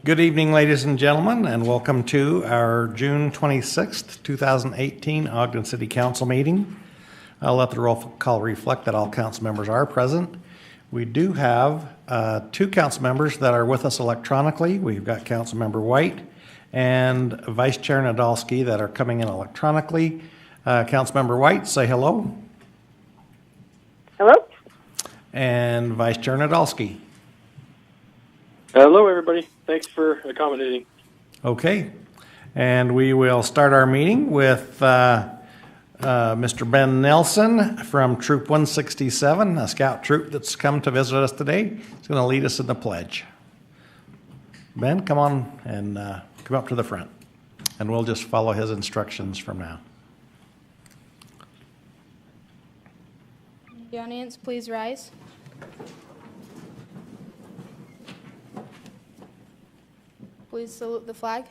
Good evening, ladies and gentlemen, and welcome to our June 26th, 2018 Ogden City Council meeting. I'll let the roll call reflect that all council members are present. We do have two council members that are with us electronically. We've got Council Member White and Vice Chair Nadolski that are coming in electronically. Council Member White, say hello. Hello. And Vice Chair Nadolski. Hello, everybody. Thanks for accommodating. Okay. And we will start our meeting with Mr. Ben Nelson from Troop 167, a scout troop that's come to visit us today. He's going to lead us in the pledge. Ben, come on and come up to the front, and we'll just follow his instructions from now. The audience, please rise. Please salute the flag.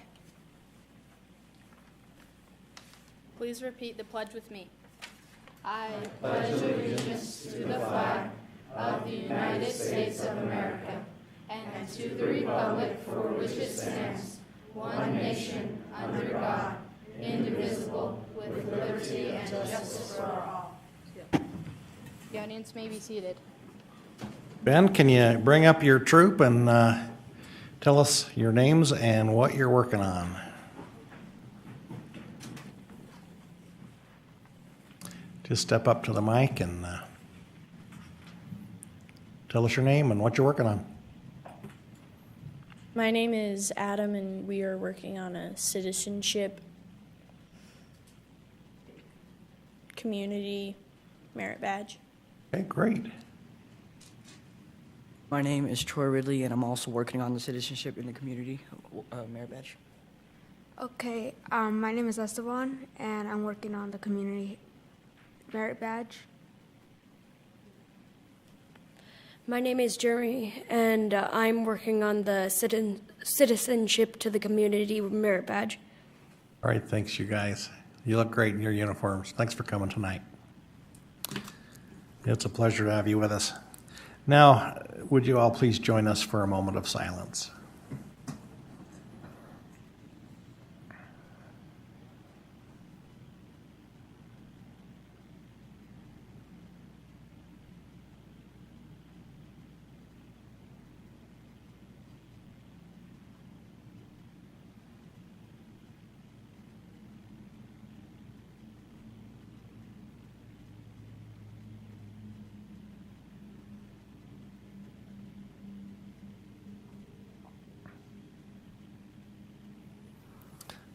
Please repeat the pledge with me. I pledge allegiance to the flag of the United States of America and to the republic for which it stands, one nation, under God, indivisible, with liberty and justice for all. The audience may be seated. Ben, can you bring up your troop and tell us your names and what you're working on? Just step up to the mic and tell us your name and what you're working on. My name is Adam, and we are working on a citizenship community merit badge. Okay, great. My name is Troy Ridley, and I'm also working on the citizenship in the community merit badge. Okay, my name is Esteban, and I'm working on the community merit badge. My name is Jeremy, and I'm working on the citizenship to the community merit badge. All right, thanks, you guys. You look great in your uniforms. Thanks for coming tonight. It's a pleasure to have you with us. Now, would you all please join us for a moment of silence?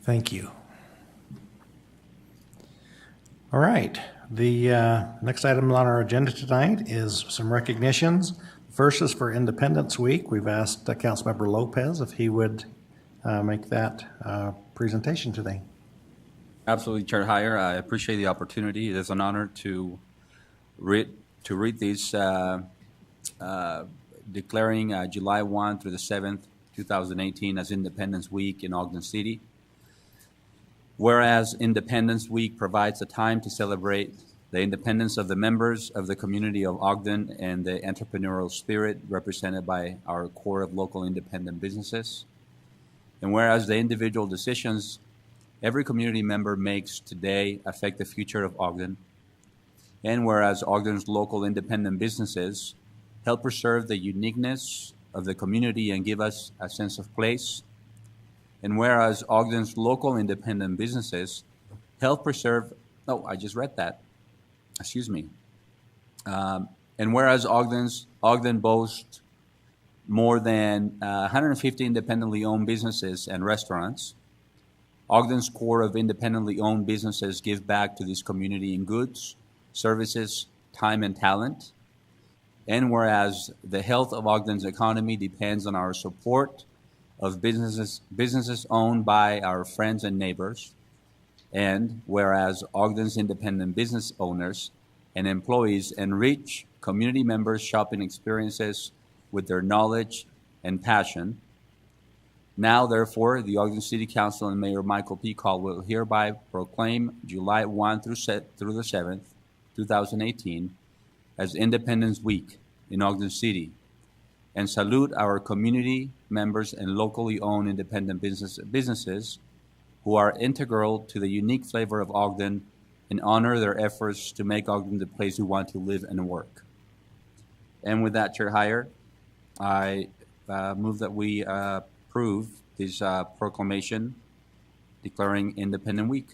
Thank you. All right. The next item on our agenda tonight is some recognitions. First is for Independence Week. We've asked Councilmember Lopez if he would make that presentation today. Absolutely, Chair Heyer. I appreciate the opportunity. It is an honor to read these declaring July 1 through the 7th, 2018 as Independence Week in Ogden City. Whereas Independence Week provides a time to celebrate the independence of the members of the community of Ogden and the entrepreneurial spirit represented by our core of local independent businesses. And whereas the individual decisions every community member makes today affect the future of Ogden, and whereas Ogden's local independent businesses help preserve the uniqueness of the community and give us a sense of place, and whereas Ogden's local independent businesses help preserve, I just read that, excuse me. And whereas Ogden boasts more than 150 independently owned businesses and restaurants, Ogden's core of independently owned businesses give back to this community in goods, services, time, and talent. And whereas the health of Ogden's economy depends on our support of businesses owned by our friends and neighbors, and whereas Ogden's independent business owners and employees enrich community members' shopping experiences with their knowledge and passion, now therefore the Ogden City Council and Mayor Michael P. Caldwell hereby proclaim July 1 through the 7th, 2018 as Independence Week in Ogden City, and salute our community members, and locally owned independent businesses who are integral to the unique flavor of Ogden and honor their efforts to make Ogden the place we want to live and work. And with that, Chair Heyer, I move that we approve this proclamation declaring Independent Week.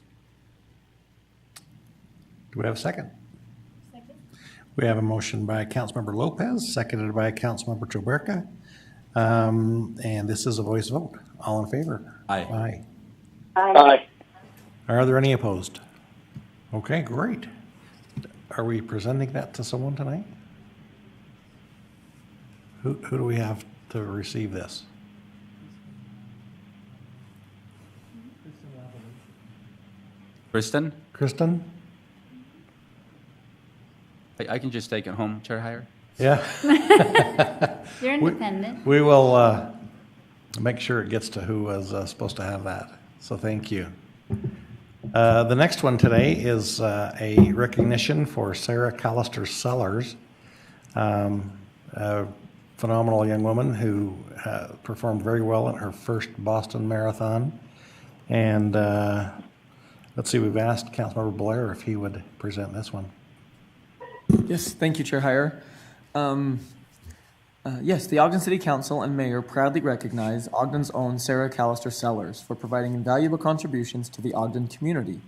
Do we have a second? Second. We have a motion by Councilmember Lopez, seconded by Councilmember Choberka. And this is a voice vote. All in favor? Aye. Aye. Are there any opposed? Okay, great. Are we presenting that to someone tonight? Who do we have to receive this? Kristen, Kristen? I can just take it home, Chair Heyer. Yeah. You're independent. We will make sure it gets to who was supposed to have that. So thank you. The next one today is a recognition for Sarah Callister Sellers, a phenomenal young woman who performed very well in her first Boston Marathon. And let's see, we've asked Councilmember Blair if he would present this one. Yes, thank you, Chair Heyer. Yes, the Ogden City Council and Mayor proudly recognize Ogden's own Sarah Callister Sellers for providing invaluable contributions to the Ogden community.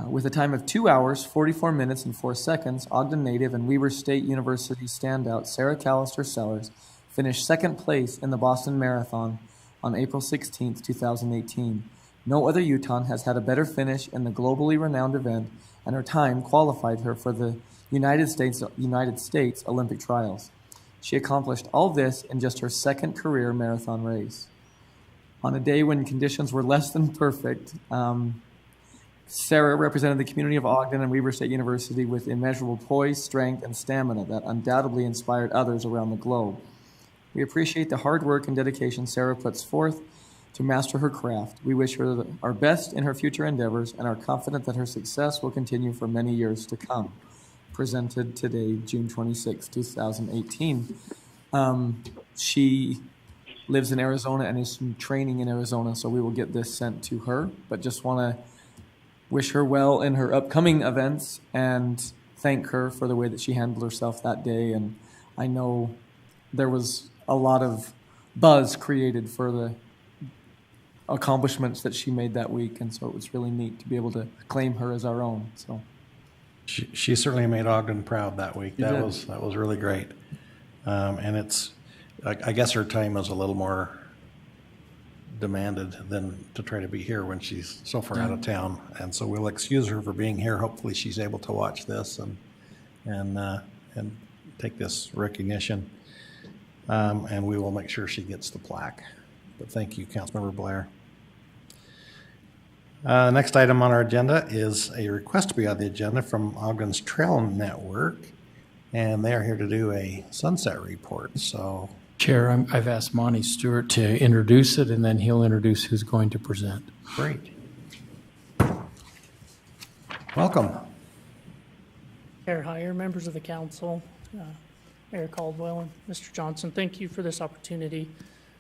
With a time of 2 hours, 44 minutes, and 4 seconds, Ogden native and Weber State University standout Sarah Callister Sellers finished second place in the Boston Marathon on April 16, 2018. No other Utahn has had a better finish in the globally renowned event, and her time qualified her for the United States Olympic trials. She accomplished all this in just her second career marathon race. On a day when conditions were less than perfect, Sarah represented the community of Ogden and Weber State University with immeasurable poise, strength, and stamina that undoubtedly inspired others around the globe. We appreciate the hard work and dedication Sarah puts forth to master her craft. We wish her our best in her future endeavors and are confident that her success will continue for many years to come. Presented today, June 26, 2018. She lives in Arizona and is training in Arizona, so we will get this sent to her, but just want to wish her well in her upcoming events and thank her for the way that she handled herself that day. And I know there was a lot of buzz created for the accomplishments that she made that week, and so it was really neat to be able to claim her as our own. So She certainly made Ogden proud that week. That was really great. And it's, I guess her time was a little more demanded than to try to be here when she's so far out of town. And so we'll excuse her for being here. Hopefully she's able to watch this and take this recognition. And we will make sure she gets the plaque. But thank you, Councilmember Blair. Next item on our agenda is a request to be on the agenda from Ogden's Trail Network, and they are here to do a sunset report. So, Chair, I've asked Monty Stewart to introduce it, and then he'll introduce who's going to present. Great. Welcome. Chair Heyer, members of the council, Mayor Caldwell, and Mr. Johnson, thank you for this opportunity.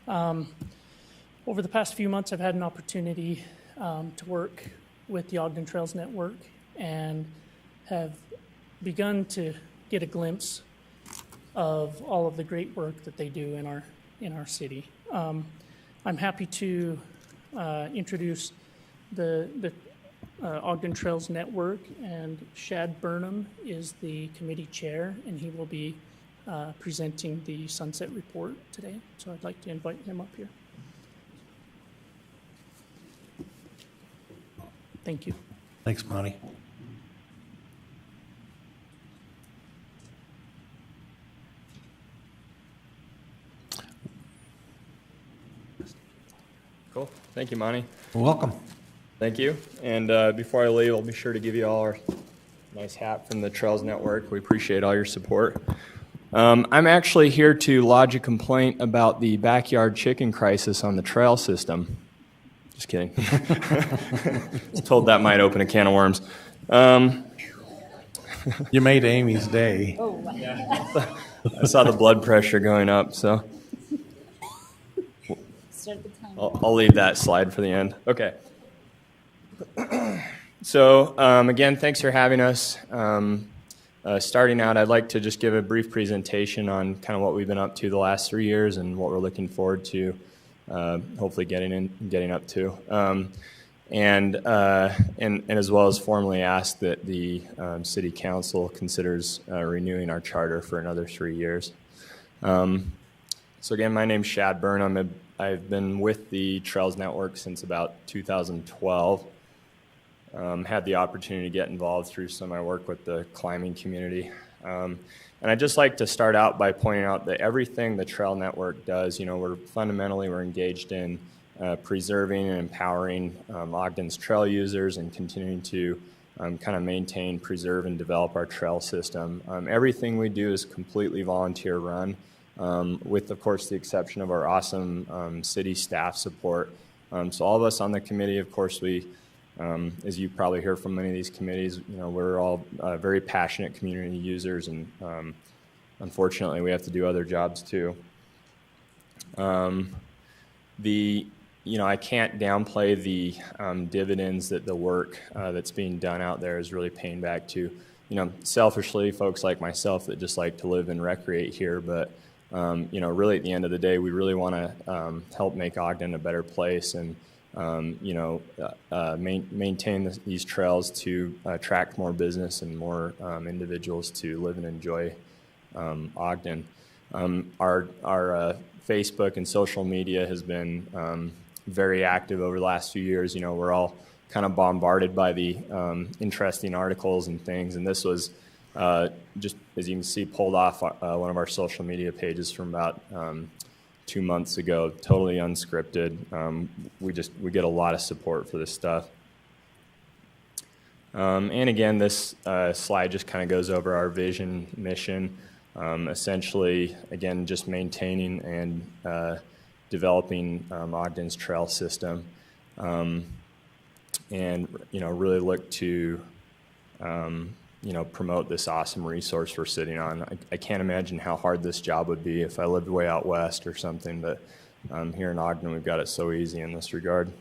Over the past few months, I've had an opportunity to work with the Ogden Trails Network and have begun to get a glimpse of all of the great work that they do in our city. I'm happy to introduce the Ogden Trails Network, and Shad Burnham is the committee chair, and he will be presenting the sunset report today. So I'd like to invite him up here. Thank you. Thanks, Monty. Cool. Thank you, Monty. Welcome. Thank you. And before I leave, I'll be sure to give you all our nice hat from the Trails Network. We appreciate all your support. I'm actually here to lodge a complaint about the backyard chicken crisis on the trail system. Just kidding. I was told that might open a can of worms. You made Amy's day. I saw the blood pressure going up, so. I'll leave that slide for the end. Okay. So again, thanks for having us. Starting out, I'd like to just give a brief presentation on kind of what we've been up to the last 3 years and what we're looking forward to, hopefully getting up to, and as well as formally ask that the City Council considers renewing our charter for another 3 years. So again, my name's Shad Byrne. I've been with the Trails Network since about 2012. Had the opportunity to get involved through some of my work with the climbing community. And I'd just like to start out by pointing out that everything the Trail Network does, we're engaged in preserving and empowering Ogden's trail users and continuing to kind of maintain, preserve, and develop our trail system. Everything we do is completely volunteer run, with, of course, the exception of our awesome city staff support. So all of us on the committee, of course, as you probably hear from many of these committees, we're all very passionate community users, and unfortunately, we have to do other jobs too. I can't downplay the dividends that the work that's being done out there is really paying back to, selfishly, folks like myself that just like to live and recreate here, but really at the end of the day, we really want to help make Ogden a better place and maintain these trails to attract more business and more individuals to live and enjoy Ogden. Our Facebook and social media has been very active over the last few years. We're all kind of bombarded by the interesting articles and things, and this was just, as you can see, pulled off one of our social media pages from about 2 months ago, totally unscripted. We get a lot of support for this stuff. And again, this slide just kind of goes over our vision, mission, essentially, again, just maintaining and developing Ogden's trail system, and really look to promote this awesome resource we're sitting on. I can't imagine how hard this job would be if I lived way out west or something, but here in Ogden, we've got it so easy in this regard.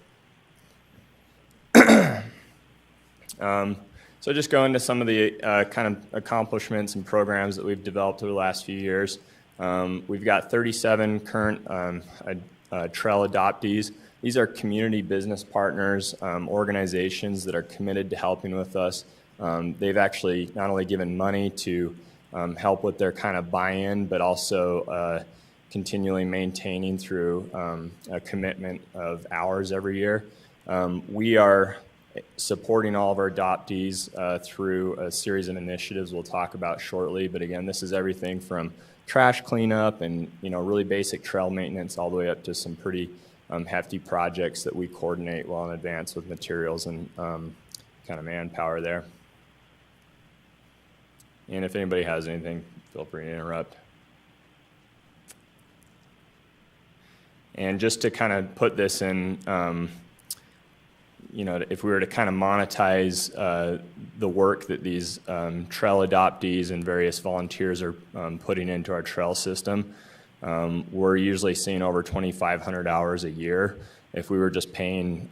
So just go into some of the kind of accomplishments and programs that we've developed over the last few years. We've got 37 current trail adoptees. These are community business partners, organizations that are committed to helping with us. They've actually not only given money to help with their kind of buy-in, but also continually maintaining through a commitment of hours every year. We are supporting all of our adoptees through a series of initiatives we'll talk about shortly. But again, this is everything from trash cleanup and really basic trail maintenance all the way up to some pretty hefty projects that we coordinate well in advance with materials and kind of manpower there. And if anybody has anything, feel free to interrupt. And just to kind of put this in, if we were to kind of monetize the work that these trail adoptees and various volunteers are putting into our trail system, we're usually seeing over 2,500 hours a year. If we were just paying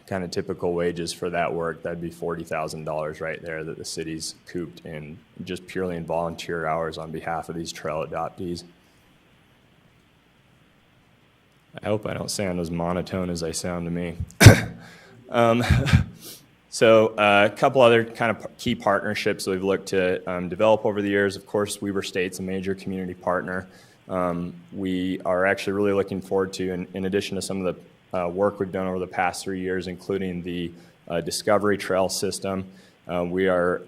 kind of typical wages for that work, that'd be $40,000 right there that the city's cooped in just purely in volunteer hours on behalf of these trail adoptees. I hope I don't sound as monotone as I sound to me. So a couple other kind of key partnerships that we've looked to develop over the years. Of course, Weber State's a major community partner. We are actually really looking forward to, in addition to some of the work we've done over the past 3 years, including the Discovery Trail system. We are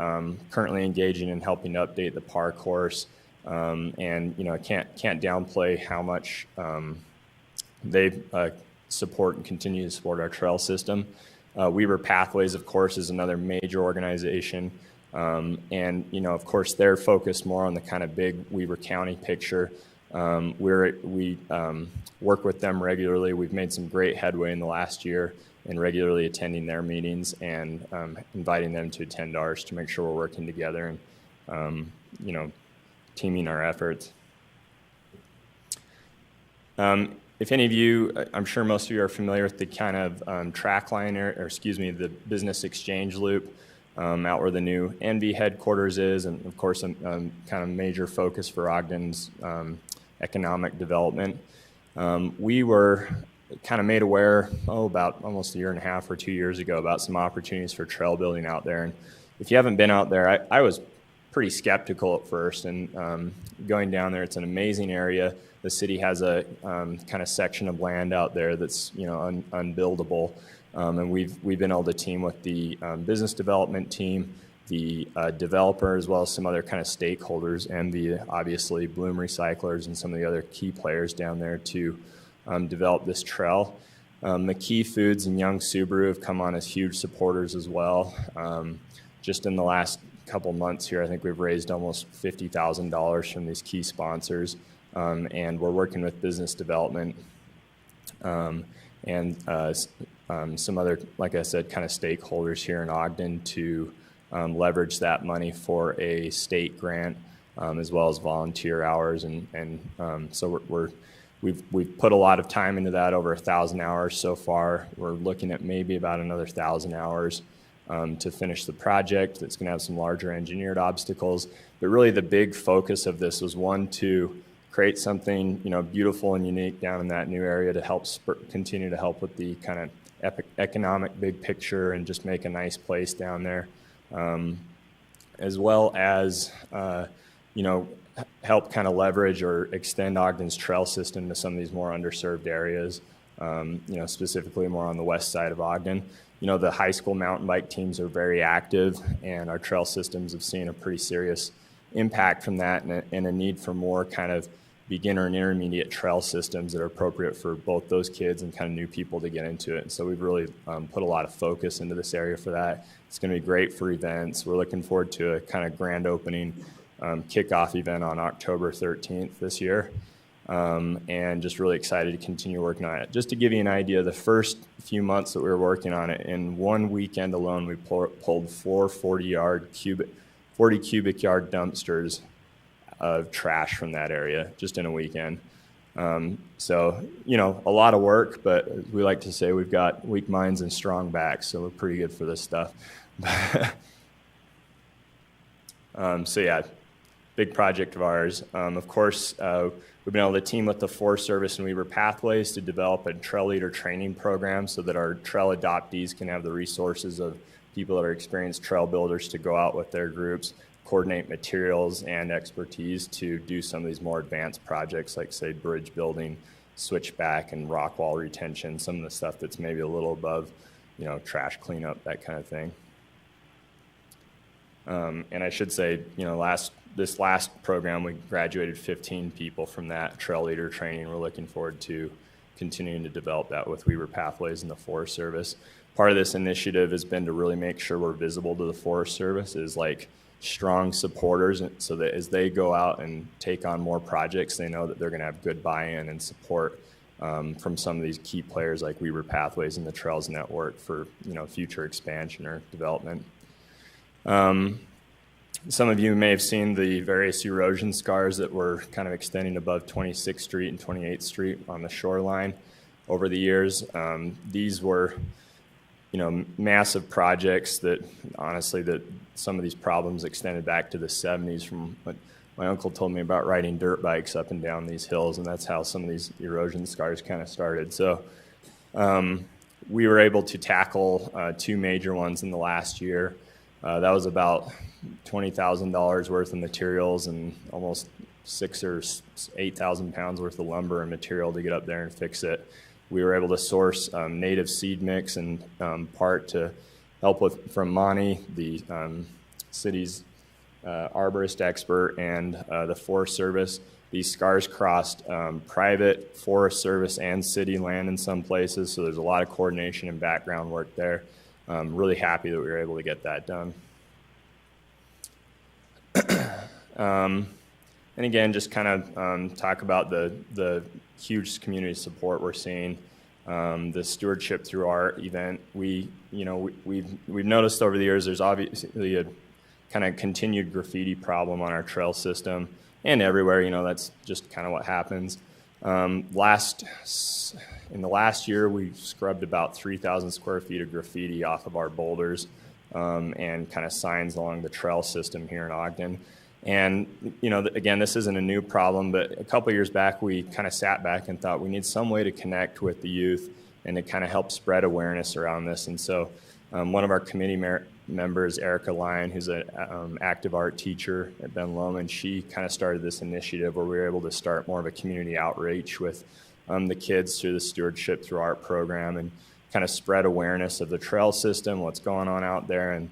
currently engaging in helping to update the PAR course, and I can't downplay how much they support and continue to support our trail system. Weber Pathways, of course, is another major organization, and of course, they're focused more on the kind of big Weber County picture. We work with them regularly. We've made some great headway in the last year in regularly attending their meetings and inviting them to attend ours to make sure we're working together and teaming our efforts. if any of you, I'm sure most of you are familiar with the kind of track line, the business exchange loop out where the new NV headquarters is, and of course a kind of major focus for Ogden's economic development. We were kind of made aware, about almost a year and a half or 2 years ago about some opportunities for trail building out there. And if you haven't been out there, I was pretty skeptical at first, and going down there, it's an amazing area. The city has a kind of section of land out there that's unbuildable, and we've been able to team with the business development team, the developer, as well as some other kind of stakeholders, and the obviously Bloom Recyclers and some of the other key players down there to develop this trail. McKee Foods and Young Subaru have come on as huge supporters as well. Just in the last couple months here, I think we've raised almost $50,000 from these key sponsors. And we're working with business development and some other, like I said, kind of stakeholders here in Ogden to leverage that money for a state grant, as well as volunteer hours. So we've put a lot of time into that, over 1,000 hours so far. We're looking at maybe about another 1,000 hours to finish the project. It's going to have some larger engineered obstacles. But really the big focus of this was, one, to create something beautiful and unique down in that new area to help continue to help with the kind of economic big picture and just make a nice place down there, as well as help kind of leverage or extend Ogden's trail system to some of these more underserved areas, specifically more on the west side of Ogden. The high school mountain bike teams are very active, and our trail systems have seen a pretty serious impact from that, and a need for more kind of beginner and intermediate trail systems that are appropriate for both those kids and kind of new people to get into it. And so we've really put a lot of focus into this area for that. It's going to be great for events. We're looking forward to a kind of grand opening kickoff event on October 13th this year, and just really excited to continue working on it. Just to give you an idea, the first few months that we were working on it, in one weekend alone, we pulled 4 40 cubic yard dumpsters of trash from that area just in a weekend. So, a lot of work, but we like to say we've got weak minds and strong backs, so we're pretty good for this stuff. So yeah, big project of ours. Of course, we've been able to team with the Forest Service and Weaver Pathways to develop a trail leader training program so that our trail adoptees can have the resources of people that are experienced trail builders to go out with their groups, coordinate materials and expertise to do some of these more advanced projects like, say, bridge building, switchback, and rock wall retention, some of the stuff that's maybe a little above, trash cleanup, that kind of thing. And I should say, this last program, we graduated 15 people from that trail leader training. We're looking forward to continuing to develop that with Weaver Pathways and the Forest Service. Part of this initiative has been to really make sure we're visible to the Forest Service as like strong supporters, so that as they go out and take on more projects, they know that they're going to have good buy-in and support from some of these key players like Weaver Pathways and the Trails Network for future expansion or development. Some of you may have seen the various erosion scars that were kind of extending above 26th Street and 28th Street on the shoreline over the years. These were massive projects that, honestly, that some of these problems extended back to the 70s from what my uncle told me about riding dirt bikes up and down these hills, and that's how some of these erosion scars kind of started. So we were able to tackle 2 major ones in the last year. That was about $20,000 worth of materials and almost 6,000 or 8,000 pounds worth of lumber and material to get up there and fix it. We were able to source native seed mix and part to help with from Monty, the city's arborist expert, and the Forest Service. These scars crossed private, Forest Service, and city land in some places, so there's a lot of coordination and background work there. Really happy that we were able to get that done. And again, just kind of talk about the huge community support we're seeing, the stewardship through our event. We've noticed over the years there's obviously a kind of continued graffiti problem on our trail system and everywhere. That's just kind of what happens. In the last year, we scrubbed about 3,000 square feet of graffiti off of our boulders and kind of signs along the trail system here in Ogden. And, you know, again, this isn't a new problem, but a couple years back, we kind of sat back and thought we need some way to connect with the youth and to kind of help spread awareness around this. And so one of our committee members, Erica Lyon, who's an active art teacher at Ben Lomond, she kind of started this initiative where we were able to start more of a community outreach with the kids through the Stewardship Through Art program and kind of spread awareness of the trail system, what's going on out there. And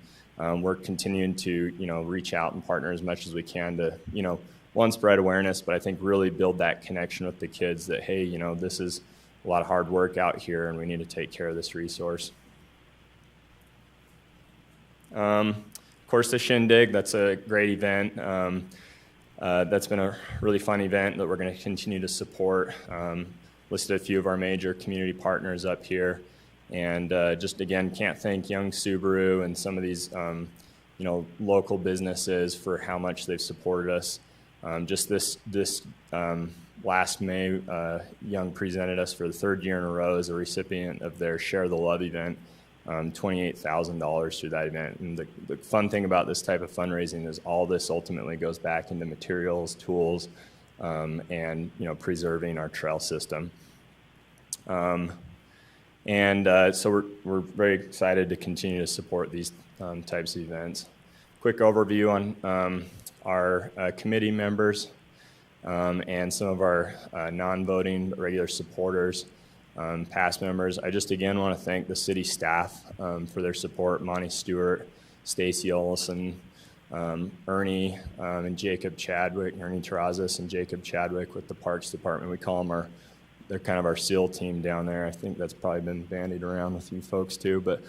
we're continuing to, you know, reach out and partner as much as we can to, you know, one, spread awareness, but I think really build that connection with the kids that, hey, you know, this is a lot of hard work out here and we need to take care of this resource. Of course, the Shindig, that's a great event. That's been a really fun event that we're going to continue to support. Listed a few of our major community partners up here. And just again, can't thank Young Subaru and some of these you know, local businesses for how much they've supported us. Just this last May, Young presented us for the third year in a row as a recipient of their Share the Love event, $28,000 through that event. And the fun thing about this type of fundraising is all this ultimately goes back into materials, tools, and, you know, preserving our trail system. So we're very excited to continue to support these types of events. Quick overview on our committee members and some of our non-voting but regular supporters, past members. I just again want to thank the city staff for their support. Monty Stewart, Stacy Olson, Ernie and Jacob Chadwick, Ernie Terrazas and Jacob Chadwick with the Parks Department. We call them they're kind of our SEAL team down there. I think that's probably been bandied around with you folks too, but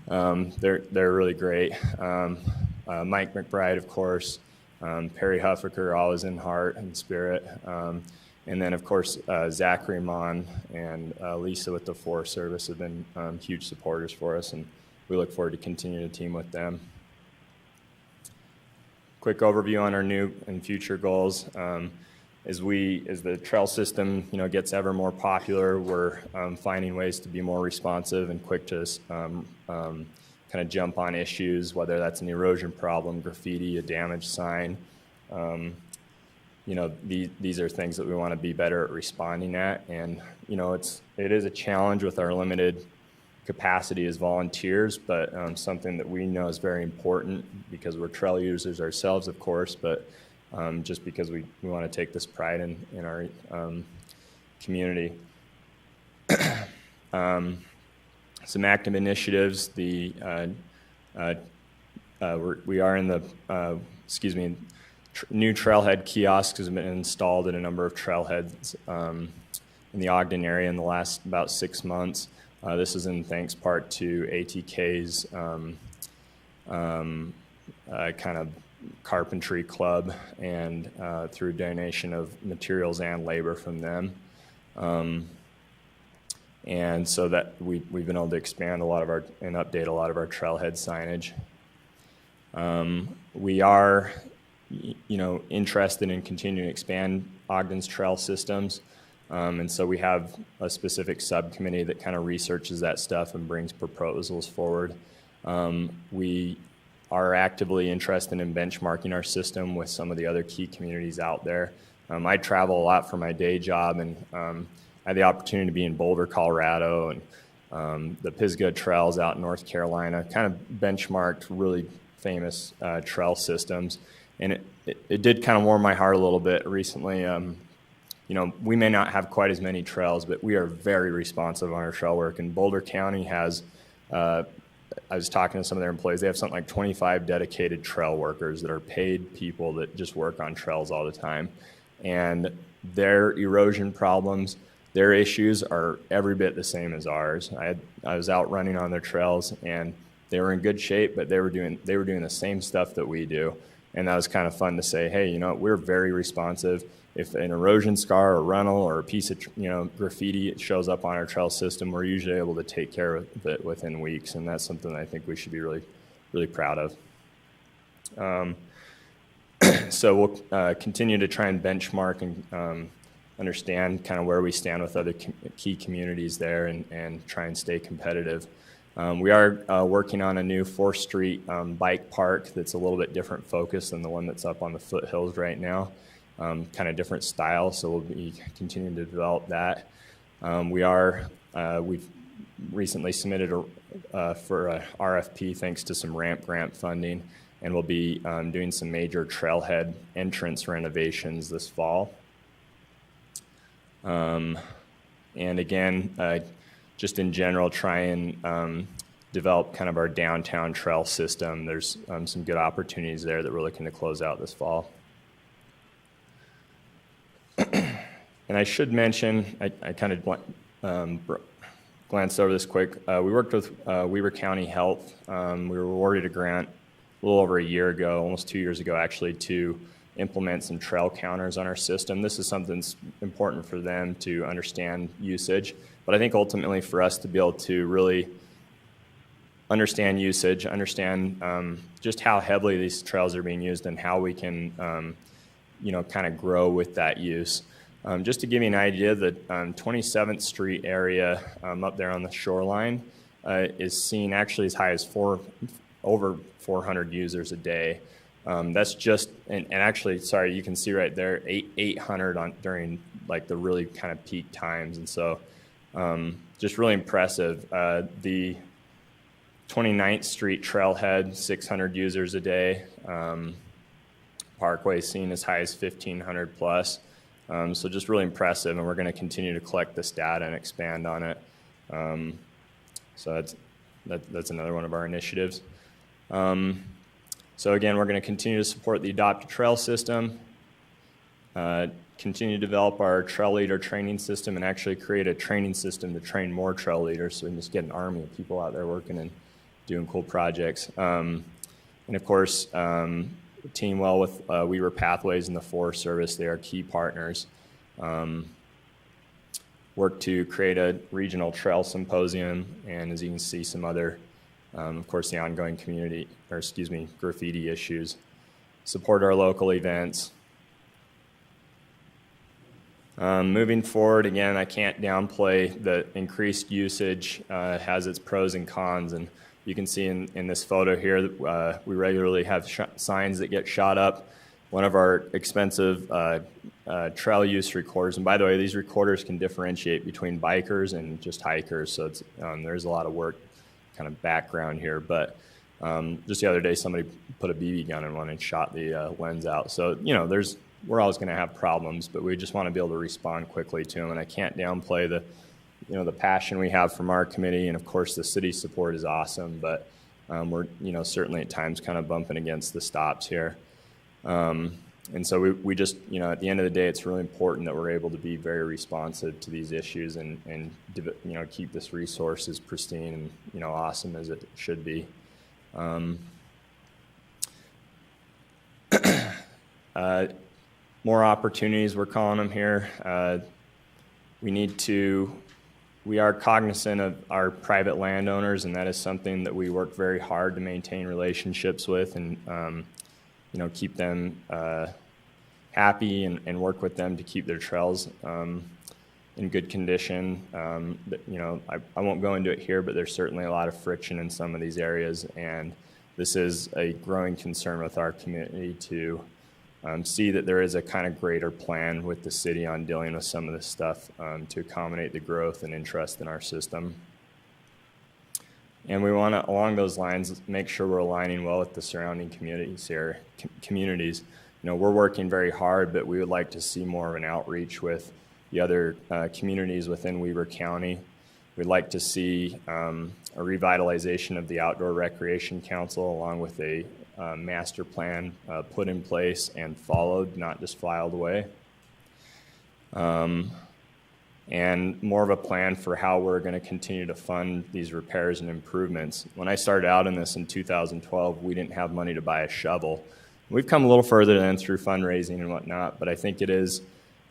they're really great. Mike McBride, of course, Perry Huffaker, always in heart and spirit. And then, of course, Zachary Mon and Lisa with the Forest Service have been huge supporters for us, and we look forward to continuing to team with them. Quick overview on our new and future goals. As the trail system, you know, gets ever more popular, we're finding ways to be more responsive and quick to kind of jump on issues, whether that's an erosion problem, graffiti, a damaged sign. You know, these are things that we want to be better at responding at, and you know, it is a challenge with our limited capacity as volunteers, but something that we know is very important because we're trail users ourselves, of course, but just because we want to take this pride in our community. Some active initiatives. We are in the new trailhead kiosks has been installed at a number of trailheads in the Ogden area in the last about 6 months. This is in thanks part to ATK's kind of carpentry club and through donation of materials and labor from them. And so that we've been able to expand and update a lot of our trailhead signage. We are, you know, interested in continuing to expand Ogden's trail systems. And so we have a specific subcommittee that kind of researches that stuff and brings proposals forward. We are actively interested in benchmarking our system with some of the other key communities out there. I travel a lot for my day job, and I had the opportunity to be in Boulder, Colorado, and the Pisgah Trails out in North Carolina, kind of benchmarked really famous trail systems. And it did kind of warm my heart a little bit recently. You know, we may not have quite as many trails, but we are very responsive on our trail work. And Boulder County has, I was talking to some of their employees, they have something like 25 dedicated trail workers that are paid people that just work on trails all the time. And their erosion problems, their issues are every bit the same as ours. I was out running on their trails, and they were in good shape, but they were doing the same stuff that we do. And that was kind of fun to say, hey, you know, we're very responsive. If an erosion scar or runnel or a piece of, you know, graffiti shows up on our trail system, we're usually able to take care of it within weeks, and that's something I think we should be really, really proud of. So we'll continue to try and benchmark and understand kind of where we stand with other key communities there and try and stay competitive. We are working on a new 4th Street bike park that's a little bit different focus than the one that's up on the foothills right now. Kind of different style, so we'll be continuing to develop that. We've recently submitted for a RFP thanks to some ramp grant funding, and we'll be doing some major trailhead entrance renovations this fall. And again, just in general, try and develop kind of our downtown trail system. There's some good opportunities there that we're looking to close out this fall. And I should mention, I kind of glanced over this quick. We worked with Weber County Health. We were awarded a grant a little over a year ago, almost 2 years ago actually, to implement some trail counters on our system. This is something that's important for them to understand usage, but I think ultimately for us to be able to really understand usage, understand just how heavily these trails are being used and how we can kind of grow with that use. Just to give you an idea, the 27th Street area up there on the shoreline is seen actually as high as over 400 users a day. That's just, and actually, sorry, you can see right there, 800 during like the really kind of peak times. And so just really impressive. The 29th Street trailhead, 600 users a day. Parkway seen as high as 1,500 plus. So just really impressive, and we're going to continue to collect this data and expand on it. So that's another one of our initiatives. So again, we're going to continue to support the Adopt a Trail system, continue to develop our trail leader training system, and actually create a training system to train more trail leaders so we can just get an army of people out there working and doing cool projects. And of course, team well with Weber Pathways and the Forest Service. They are key partners. Work to create a regional trail symposium, and as you can see, some other, of course, the ongoing graffiti issues. Support our local events. Moving forward, again, I can't downplay the increased usage has its pros and cons, and you can see in this photo here that we regularly have signs that get shot up. One of our expensive trail use recorders, and by the way, these recorders can differentiate between bikers and just hikers, so it's, there's a lot of work kind of background here, but just the other day somebody put a BB gun in one and shot the lens out. So, we're always going to have problems, but we just want to be able to respond quickly to them, and I can't downplay the passion we have from our committee, and of course the city support is awesome, but we're certainly at times kind of bumping against the stops here. And so we just, at the end of the day, it's really important that we're able to be very responsive to these issues and keep this resource as pristine and, awesome as it should be. More opportunities, we're calling them here. We are cognizant of our private landowners, and that is something that we work very hard to maintain relationships with and, keep them happy and work with them to keep their trails in good condition. I won't go into it here, but there's certainly a lot of friction in some of these areas, and this is a growing concern with our community to see that there is a kind of greater plan with the city on dealing with some of this stuff to accommodate the growth and interest in our system. And we want to, along those lines, make sure we're aligning well with the surrounding communities here. We're working very hard, but we would like to see more of an outreach with the other communities within Weber County. We'd like to see a revitalization of the Outdoor Recreation Council, along with a master plan put in place and followed, not just filed away. And more of a plan for how we're going to continue to fund these repairs and improvements. When I started out in this in 2012, we didn't have money to buy a shovel. We've come a little further than through fundraising and whatnot, but I think it is,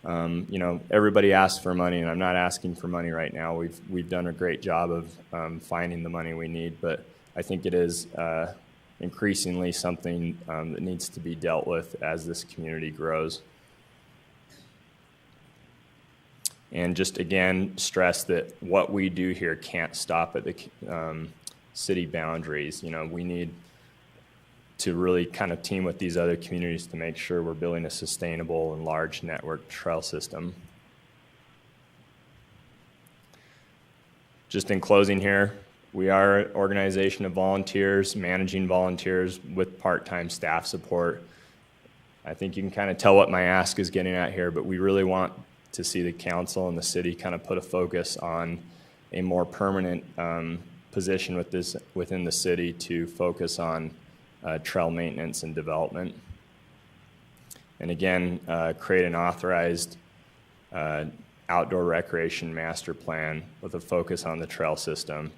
everybody asks for money, and I'm not asking for money right now. We've done a great job of finding the money we need, but I think it is increasingly something that needs to be dealt with as this community grows. and just again stress that what we do here can't stop at the city boundaries. You know, we need to really kind of team with these other communities to make sure we're building a sustainable and large network trail system. Just in closing here, we are an organization of volunteers, managing volunteers with part-time staff support. I think you can kind of tell what my ask is getting at here, but we really want to see the council and the city kind of put a focus on a more permanent position within the city to focus on trail maintenance and development. And again, create an authorized outdoor recreation master plan with a focus on the trail system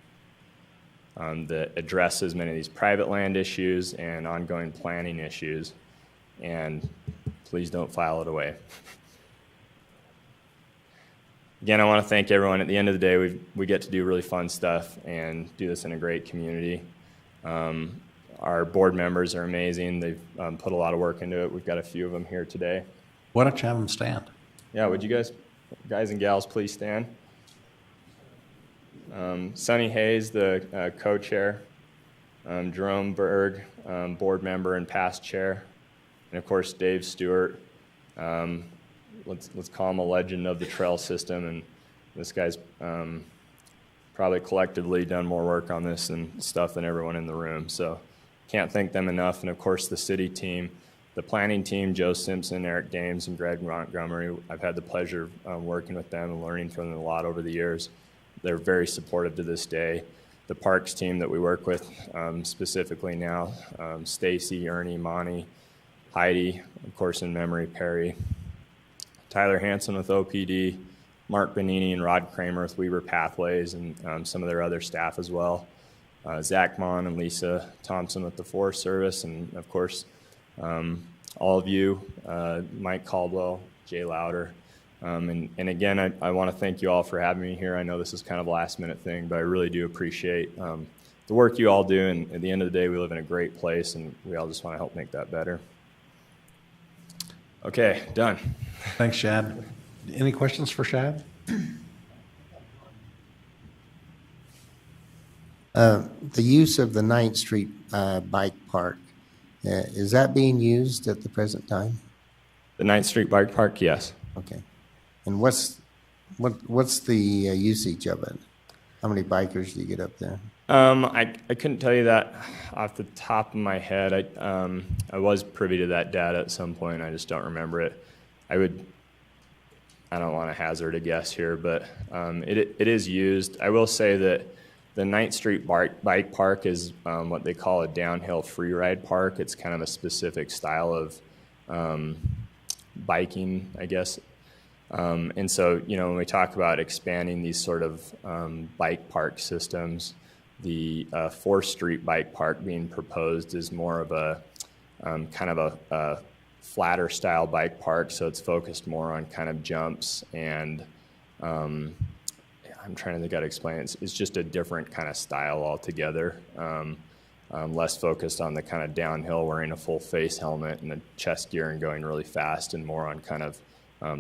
that addresses many of these private land issues and ongoing planning issues. And please don't file it away. Again, I want to thank everyone. At the end of the day, we get to do really fun stuff and do this in a great community. Our board members are amazing. They've put a lot of work into it. We've got a few of them here today. Why don't you have them stand? Yeah, would you guys and gals, please stand? Sonny Hayes, the co-chair. Jerome Berg, board member and past chair. And of course, Dave Stewart. Let's call him a legend of the trail system. And this guy's probably collectively done more work on this and stuff than everyone in the room. So can't thank them enough. And of course, the city team, the planning team, Joe Simpson, Eric Dames, and Greg Montgomery. I've had the pleasure of working with them and learning from them a lot over the years. They're very supportive to this day. The parks team that we work with specifically now, Stacy, Ernie, Monty, Heidi, of course in memory, Perry, Tyler Hansen with OPD, Mark Benini and Rod Kramer with Weaver Pathways, and some of their other staff as well. Zach Mon and Lisa Thompson with the Forest Service, and of course, all of you, Mike Caldwell, Jay Louder. And again, I want to thank you all for having me here. I know this is kind of a last minute thing, but I really do appreciate the work you all do. And at the end of the day, we live in a great place, and we all just want to help make that better. Okay, done. Thanks, Shad. Any questions for Shad? The use of the 9th Street bike park, is that being used at the present time? The 9th Street Bike Park, yes. Okay. And what's the usage of it? How many bikers do you get up there? I couldn't tell you that off the top of my head. I was privy to that data at some point. I just don't remember it. I don't want to hazard a guess here, but it is used. I will say that the 9th Street Bike Park is what they call a downhill free ride park. It's kind of a specific style of biking, I guess. And so, you know, when we talk about expanding these sort of bike park systems, the 4th Street Bike Park being proposed is more of a kind of a flatter style bike park. So it's focused more on kind of jumps and I'm trying to think how to explain it. It's just a different kind of style altogether. Less focused on the kind of downhill, wearing a full face helmet and a chest gear and going really fast, and more on kind of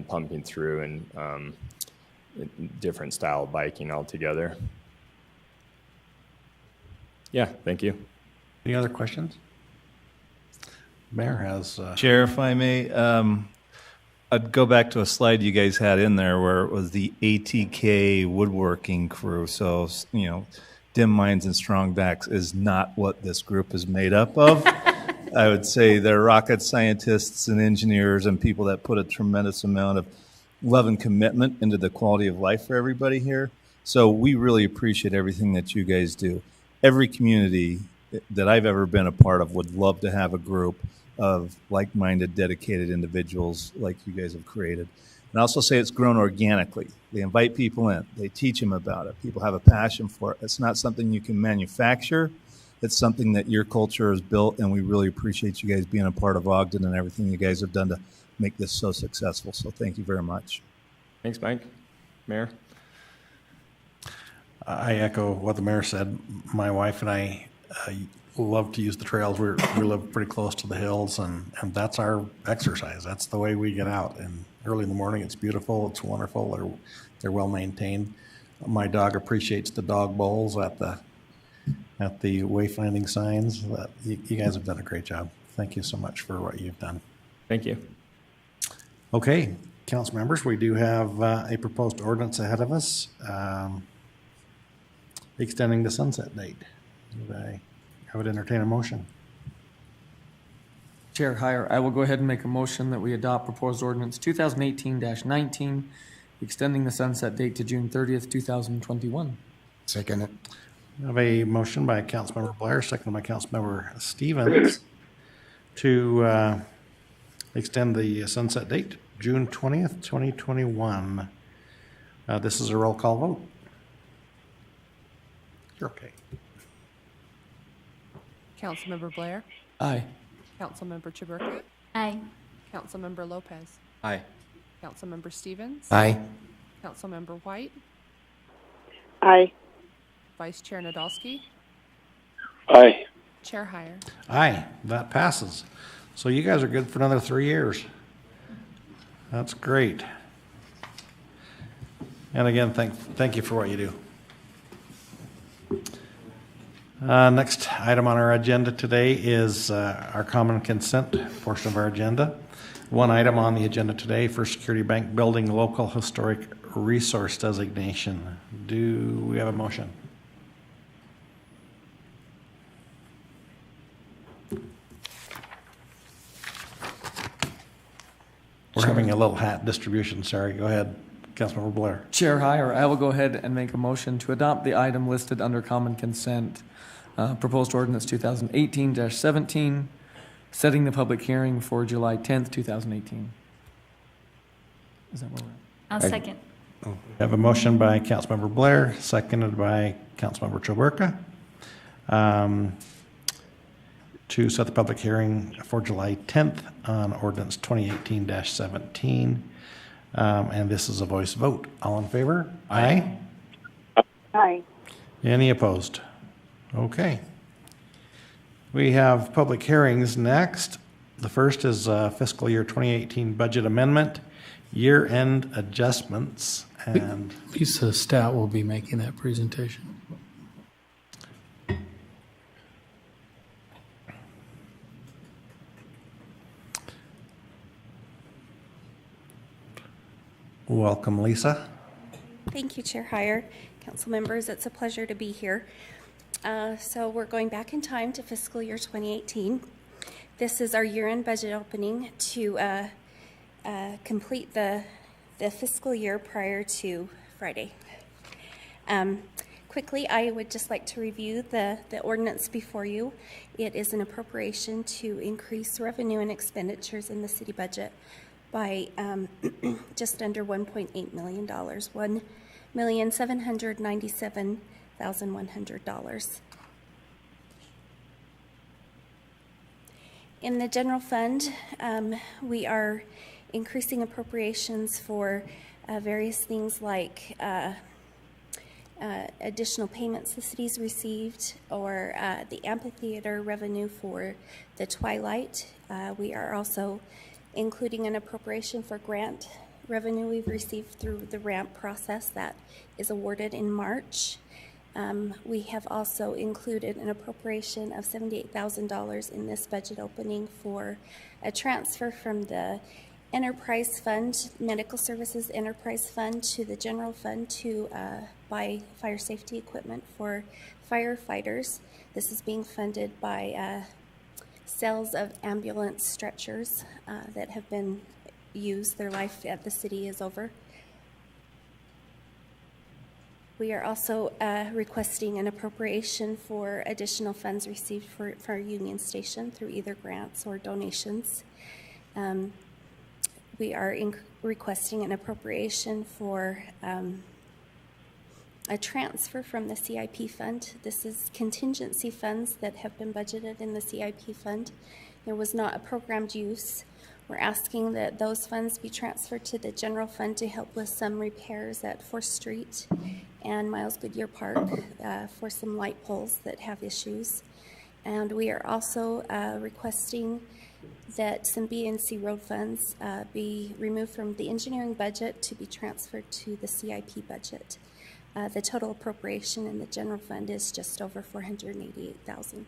pumping through and different style of biking altogether. Yeah, thank you. Any other questions? Mayor has... Chair, if I may, I'd go back to a slide you guys had in there where it was the ATK woodworking crew. So, you know, dim minds and strong backs is not what this group is made up of. I would say they're rocket scientists and engineers and people that put a tremendous amount of love and commitment into the quality of life for everybody here. So we really appreciate everything that you guys do. Every community that I've ever been a part of would love to have a group of like-minded, dedicated individuals like you guys have created. And I also say it's grown organically. They invite people in. They teach them about it. People have a passion for it. It's not something you can manufacture. It's something that your culture has built, and we really appreciate you guys being a part of Ogden and everything you guys have done to make this so successful. So thank you very much. Thanks, Mike. Mayor? I echo what the mayor said. My wife and I love to use the trails. We live pretty close to the hills, and that's our exercise. That's the way we get out. And early in the morning, it's beautiful. It's wonderful. They're well maintained. My dog appreciates the dog bowls at the wayfinding signs. You guys have done a great job. Thank you so much for what you've done. Thank you. Okay, council members, we do have a proposed ordinance ahead of us, extending the sunset date. I would entertain a motion. Chair Heyer, I will go ahead and make a motion that we adopt proposed ordinance 2018-19, extending the sunset date to June 30th, 2021. Second it. I have a motion by Councilmember Blair, seconded by Councilmember Stevens, to extend the sunset date, June 20th, 2021. This is a roll call vote. You're okay. Councilmember Blair? Aye. Councilmember Chaburka? Aye. Councilmember Lopez? Aye. Councilmember Stevens? Aye. Councilmember White? Aye. Vice Chair Nadolski? Aye. Chair Heyer? Aye, that passes. So you guys are good for another 3 years. That's great. And again, thank you for what you do. Next item on our agenda today is our common consent portion of our agenda. One item on the agenda today for Security Bank Building Local Historic Resource Designation. Do we have a motion? We're having a little hat distribution. Sorry, go ahead, Councilmember Blair. Chair Heyer, I will go ahead and make a motion to adopt the item listed under common consent, proposed ordinance 2018-17, setting the public hearing for July 10th, 2018. Is that where we're at? I'll second. We have a motion by Councilmember Blair, seconded by Councilmember Chaburka, to set the public hearing for July 10th on ordinance 2018-17. And this is a voice vote. All in favor? Aye. Aye. Any opposed? Okay. We have public hearings next. The first is fiscal year 2018 budget amendment, year-end adjustments, and Lisa Stout will be making that presentation. welcome, Lisa. Thank you, Chair Heyer. Council members, it's a pleasure to be here. So we're going back in time to fiscal year 2018. This is our year-end budget opening to complete the fiscal year prior to Friday. Quickly, I would just like to review the ordinance before you. It is an appropriation to increase revenue and expenditures in the city budget by just under $1.8 million, $1,797,100. In the general fund, we are increasing appropriations for various things like additional payments the city's received, or the amphitheater revenue for the Twilight. We are also including an appropriation for grant revenue we've received through the ramp process that is awarded in March. We have also included an appropriation of $78,000 in this budget opening for a transfer from the Enterprise Fund, Medical Services Enterprise Fund, to the General Fund to buy fire safety equipment for firefighters. This is being funded by sales of ambulance stretchers that have been used. Their life at the city is over. We are also requesting an appropriation for additional funds received for our Union Station through either grants or donations. We are requesting an appropriation for a transfer from the CIP fund. This is contingency funds that have been budgeted in the CIP fund. There was not a programmed use. We're asking that those funds be transferred to the general fund to help with some repairs at 4th Street and Miles Goodyear Park for some light poles that have issues. And we are also requesting that some B and C road funds be removed from the engineering budget to be transferred to the CIP budget. The total appropriation in the general fund is just over $488,000.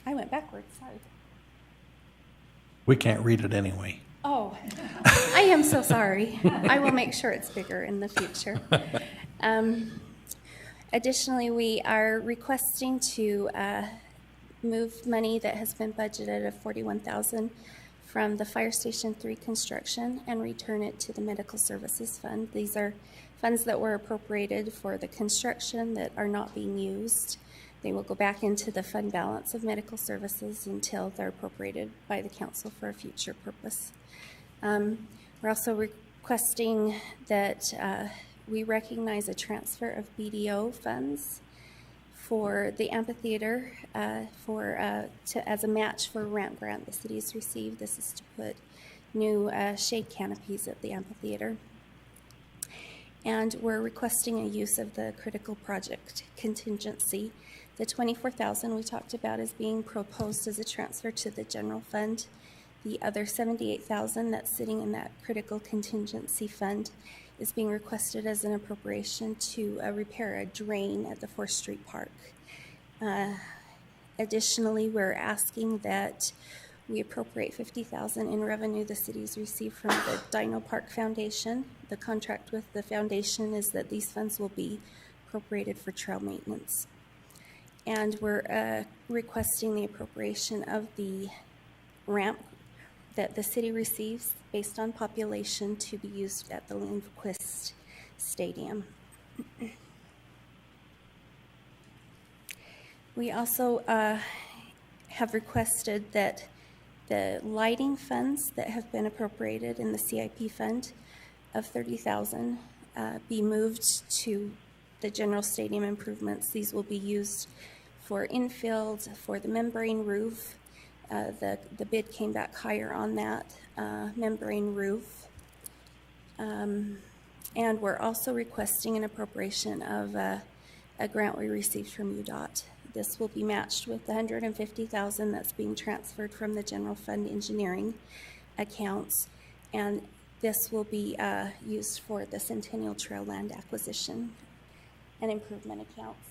I went backwards, sorry. We can't read it anyway. Oh, I am so sorry. I will make sure it's bigger in the future. Additionally, we are requesting to move money that has been budgeted of $41,000 from the Fire Station 3 construction and return it to the Medical Services Fund. These are funds that were appropriated for the construction that are not being used. They will go back into the fund balance of medical services until they're appropriated by the council for a future purpose. We're also requesting that we recognize a transfer of BDO funds for the amphitheater as a match for a ramp grant the city has received. This is to put new shade canopies at the amphitheater. And we're requesting a use of the critical project contingency. The $24,000 we talked about is being proposed as a transfer to the general fund. The other $78,000 that's sitting in that critical contingency fund is being requested as an appropriation to repair a drain at the 4th Street Park. Additionally, we're asking that we appropriate $50,000 in revenue the city's received from the Dino Park Foundation. The contract with the foundation is that these funds will be appropriated for trail maintenance. And we're requesting the appropriation of the ramp that the city receives based on population to be used at the Lindquist Stadium. We also have requested that the lighting funds that have been appropriated in the CIP fund of $30,000 be moved to the general stadium improvements. These will be used for infield, for the membrane roof. The bid came back higher on that membrane roof. And we're also requesting an appropriation of a grant we received from UDOT. This will be matched with the $150,000 that's being transferred from the general fund engineering accounts, and this will be used for the Centennial Trail land acquisition and improvement accounts.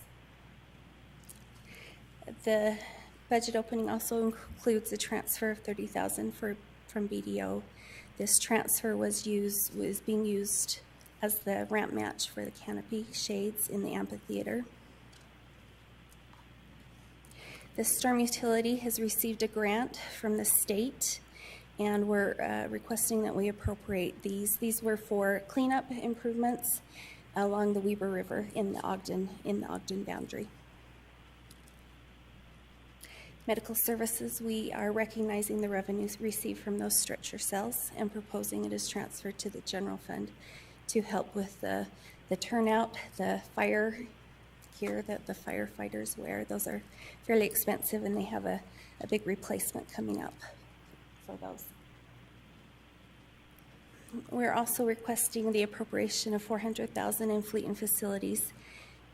The budget opening also includes a transfer of $30,000 from BDO. This transfer was being used as the ramp match for the canopy shades in the amphitheater. The storm utility has received a grant from the state, and we're requesting that we appropriate these. These were for cleanup improvements along the Weber River in the Ogden boundary. Medical services, we are recognizing the revenues received from those stretcher cells and proposing it is transferred to the general fund to help with the turnout, the fire gear that the firefighters wear. Those are fairly expensive, and they have a big replacement coming up for those. We're also requesting the appropriation of $400,000 in fleet and facilities.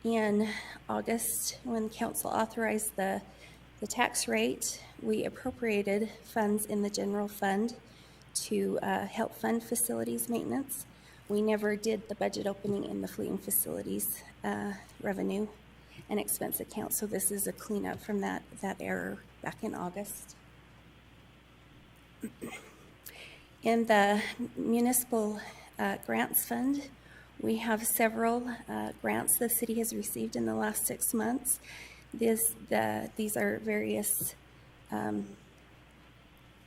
In August, when the council authorized the tax rate, we appropriated funds in the general fund to help fund facilities maintenance. We never did the budget opening in the fleet and facilities revenue and expense account, so this is a cleanup from that error back in August. In the municipal grants fund, we have several grants the city has received in the last 6 months. These are various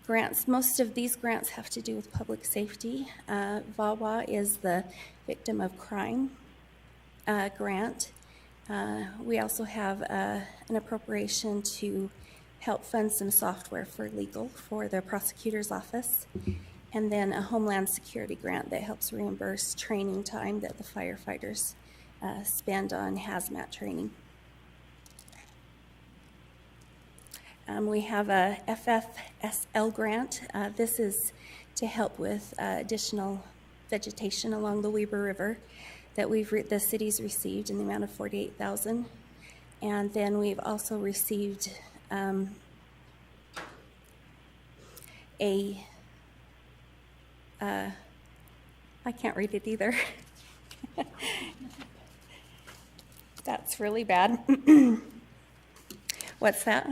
grants. Most of these grants have to do with public safety. VAWA is the Victim of Crime grant. We also have an appropriation to help fund some software for legal for the prosecutor's office, and then a Homeland Security grant that helps reimburse training time that the firefighters spend on hazmat training. We have a FFSL grant. This is to help with additional vegetation along the Weber River. that the city's received in the amount of $48,000. And then we've also received I can't read it either. That's really bad. What's that?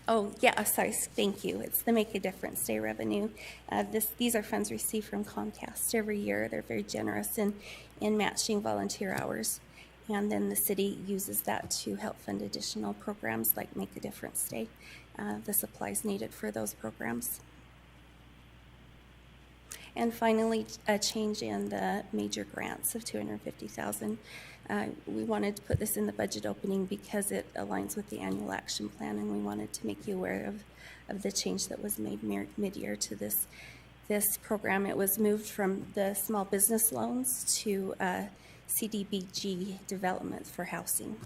Oh, yeah, sorry, thank you. It's the Make a Difference Day revenue. These are funds received from Comcast every year. They're very generous in matching volunteer hours. And then the city uses that to help fund additional programs like Make a Difference Day, the supplies needed for those programs. And finally, a change in the major grants of $250,000. We wanted to put this in the budget opening because it aligns with the annual action plan, and we wanted to make you aware of the change that was made mid-year to this program. It was moved from the small business loans to CDBG development for housing.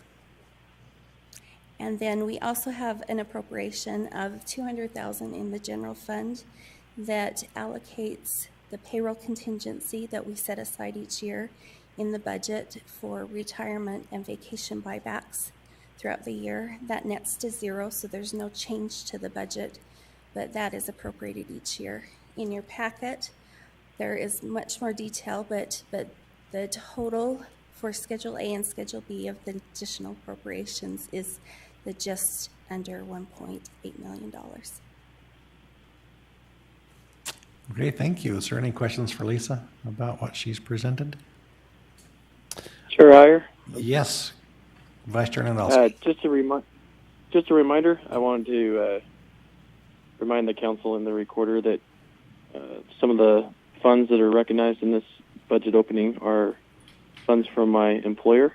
And then we also have an appropriation of $200,000 in the general fund that allocates the payroll contingency that we set aside each year in the budget for retirement and vacation buybacks throughout the year. That nets to zero, so there's no change to the budget, but that is appropriated each year. In your packet, there is much more detail, but the total for Schedule A and Schedule B of the additional appropriations is just under $1.8 million. Okay, thank you. Is there any questions for Lisa about what she's presented? Chair Heyer? Yes, Vice Chair Nadolski. Just a reminder, I wanted to remind the council and the recorder that some of the funds that are recognized in this budget opening are funds from my employer,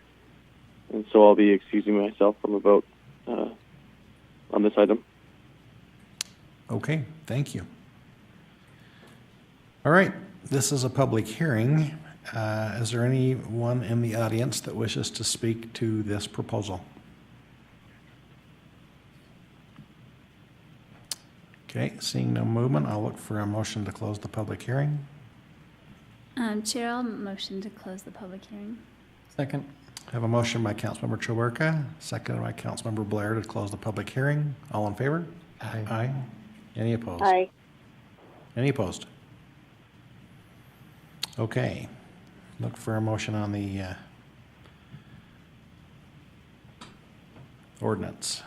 and so I'll be excusing myself from a vote on this item. Okay, thank you. All right, this is a public hearing. Is there anyone in the audience that wishes to speak to this proposal? Okay, seeing no movement, I'll look for a motion to close the public hearing. Chair, I'll motion to close the public hearing. Second. I have a motion by Councilmember Choberka, seconded by Councilmember Blair to close the public hearing. All in favor? Aye. Aye. Any opposed? Aye. Any opposed? Okay. Look for a motion on the ordinance.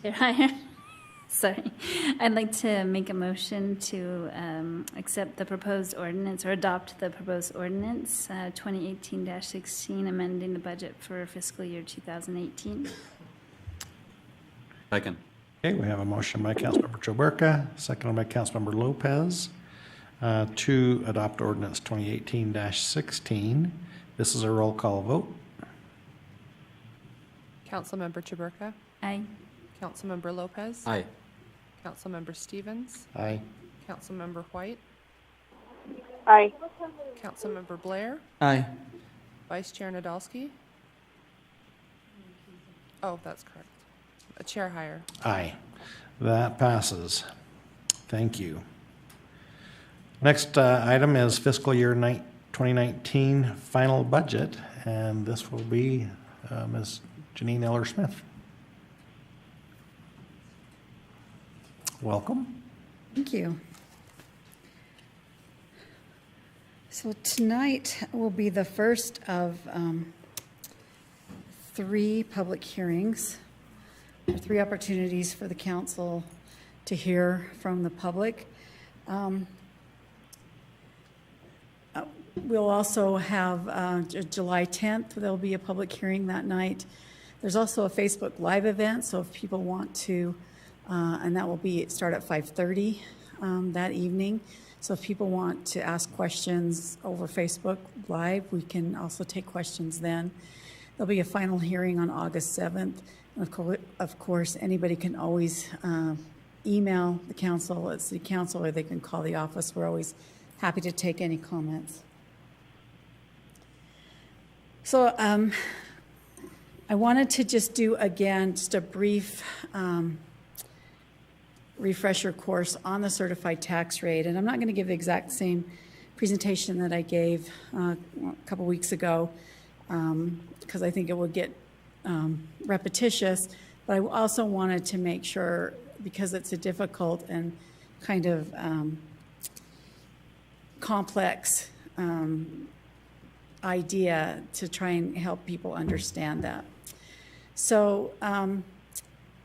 Chair Heyer. Sorry. I'd like to make a motion to accept the proposed ordinance or adopt the proposed ordinance 2018-16, amending the budget for fiscal year 2018. Second. Okay, we have a motion by Councilmember Choberka, seconded by Councilmember Lopez to adopt ordinance 2018-16. This is a roll call vote. Councilmember Chaburka. Aye. Councilmember Lopez. Aye. Councilmember Stevens. Aye. Councilmember White. Aye. Councilmember Blair. Aye. Vice Chair Nadolski. Oh, that's correct. Chair Heyer. Aye. That passes. Thank you. Next item is fiscal year 2019 final budget, and this will be Ms. Janine Eller-Smith. Welcome. Thank you. So tonight will be the first of 3 public hearings, or 3 opportunities for the council to hear from the public. We'll also have July 10th, there'll be a public hearing that night. There's also a Facebook Live event, so if people want to, and that will start at 5:30 that evening. So if people want to ask questions over Facebook Live, we can also take questions then. There'll be a final hearing on August 7th. And of course, anybody can always email the council at City Council, or they can call the office. We're always happy to take any comments. So I wanted to just do, again, just a brief refresher course on the certified tax rate. And I'm not going to give the exact same presentation that I gave a couple weeks ago because I think it would get repetitious. But I also wanted to make sure, because it's a difficult and kind of complex idea, to try and help people understand that. So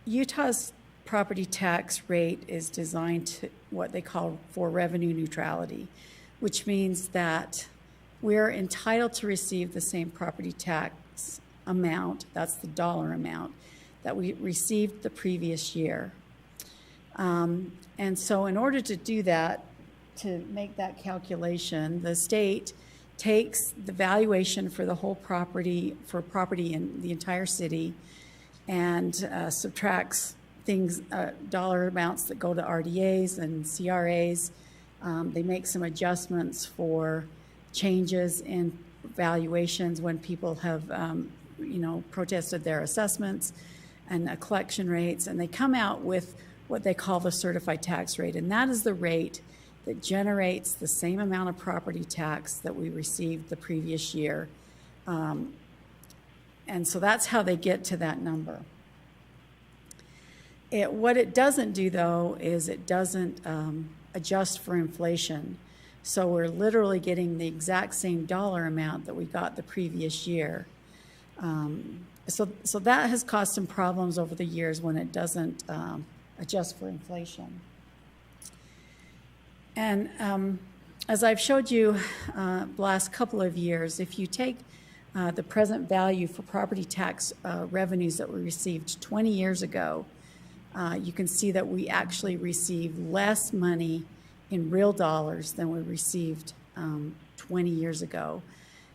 Utah's property tax rate is designed to what they call for revenue neutrality, which means that we're entitled to receive the same property tax amount, that's the dollar amount, that we received the previous year. And so in order to do that, to make that calculation, the state takes the valuation for the whole property, for property in the entire city, and subtracts things, dollar amounts that go to RDAs and CRAs. They make some adjustments for changes in valuations when people have, protested their assessments and collection rates, and they come out with what they call the certified tax rate, and that is the rate that generates the same amount of property tax that we received the previous year. And so that's how they get to that number. What it doesn't do, though, is it doesn't adjust for inflation. So we're literally getting the exact same dollar amount that we got the previous year. So that has caused some problems over the years when it doesn't adjust for inflation. And as I've showed you the last couple of years, if you take the present value for property tax revenues that were received 20 years ago, you can see that we actually received less money in real dollars than we received 20 years ago.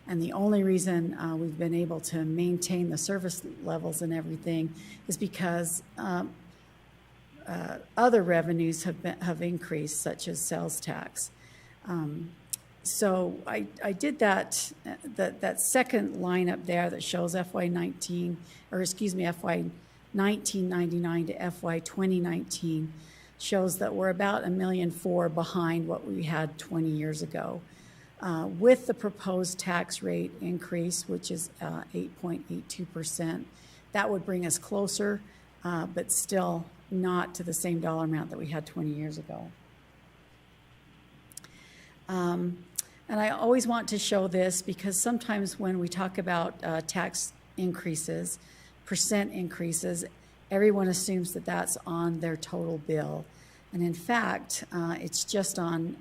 And the only reason we've been able to maintain the service levels and everything is because other revenues have increased, such as sales tax. So I did that second line up there that shows FY 1999 to FY 2019 shows that we're about $1.4 million behind what we had 20 years ago. With the proposed tax rate increase, which is 8.82%, that would bring us closer, but still not to the same dollar amount that we had 20 years ago. And I always want to show this because sometimes when we talk about tax increases, percent increases, everyone assumes that that's on their total bill. And in fact, it's just on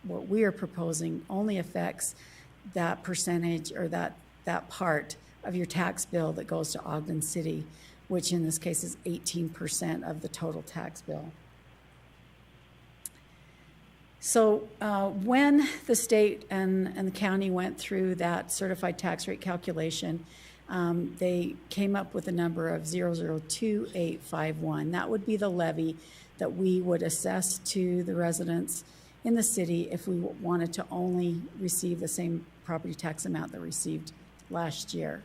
what we are proposing only affects that percentage or that part of your tax bill that goes to Ogden City, which in this case is 18% of the total tax bill. So when the state and the county went through that certified tax rate calculation, they came up with a number of 0.02851. That would be the levy that we would assess to the residents in the city if we wanted to only receive the same property tax amount that we received last year.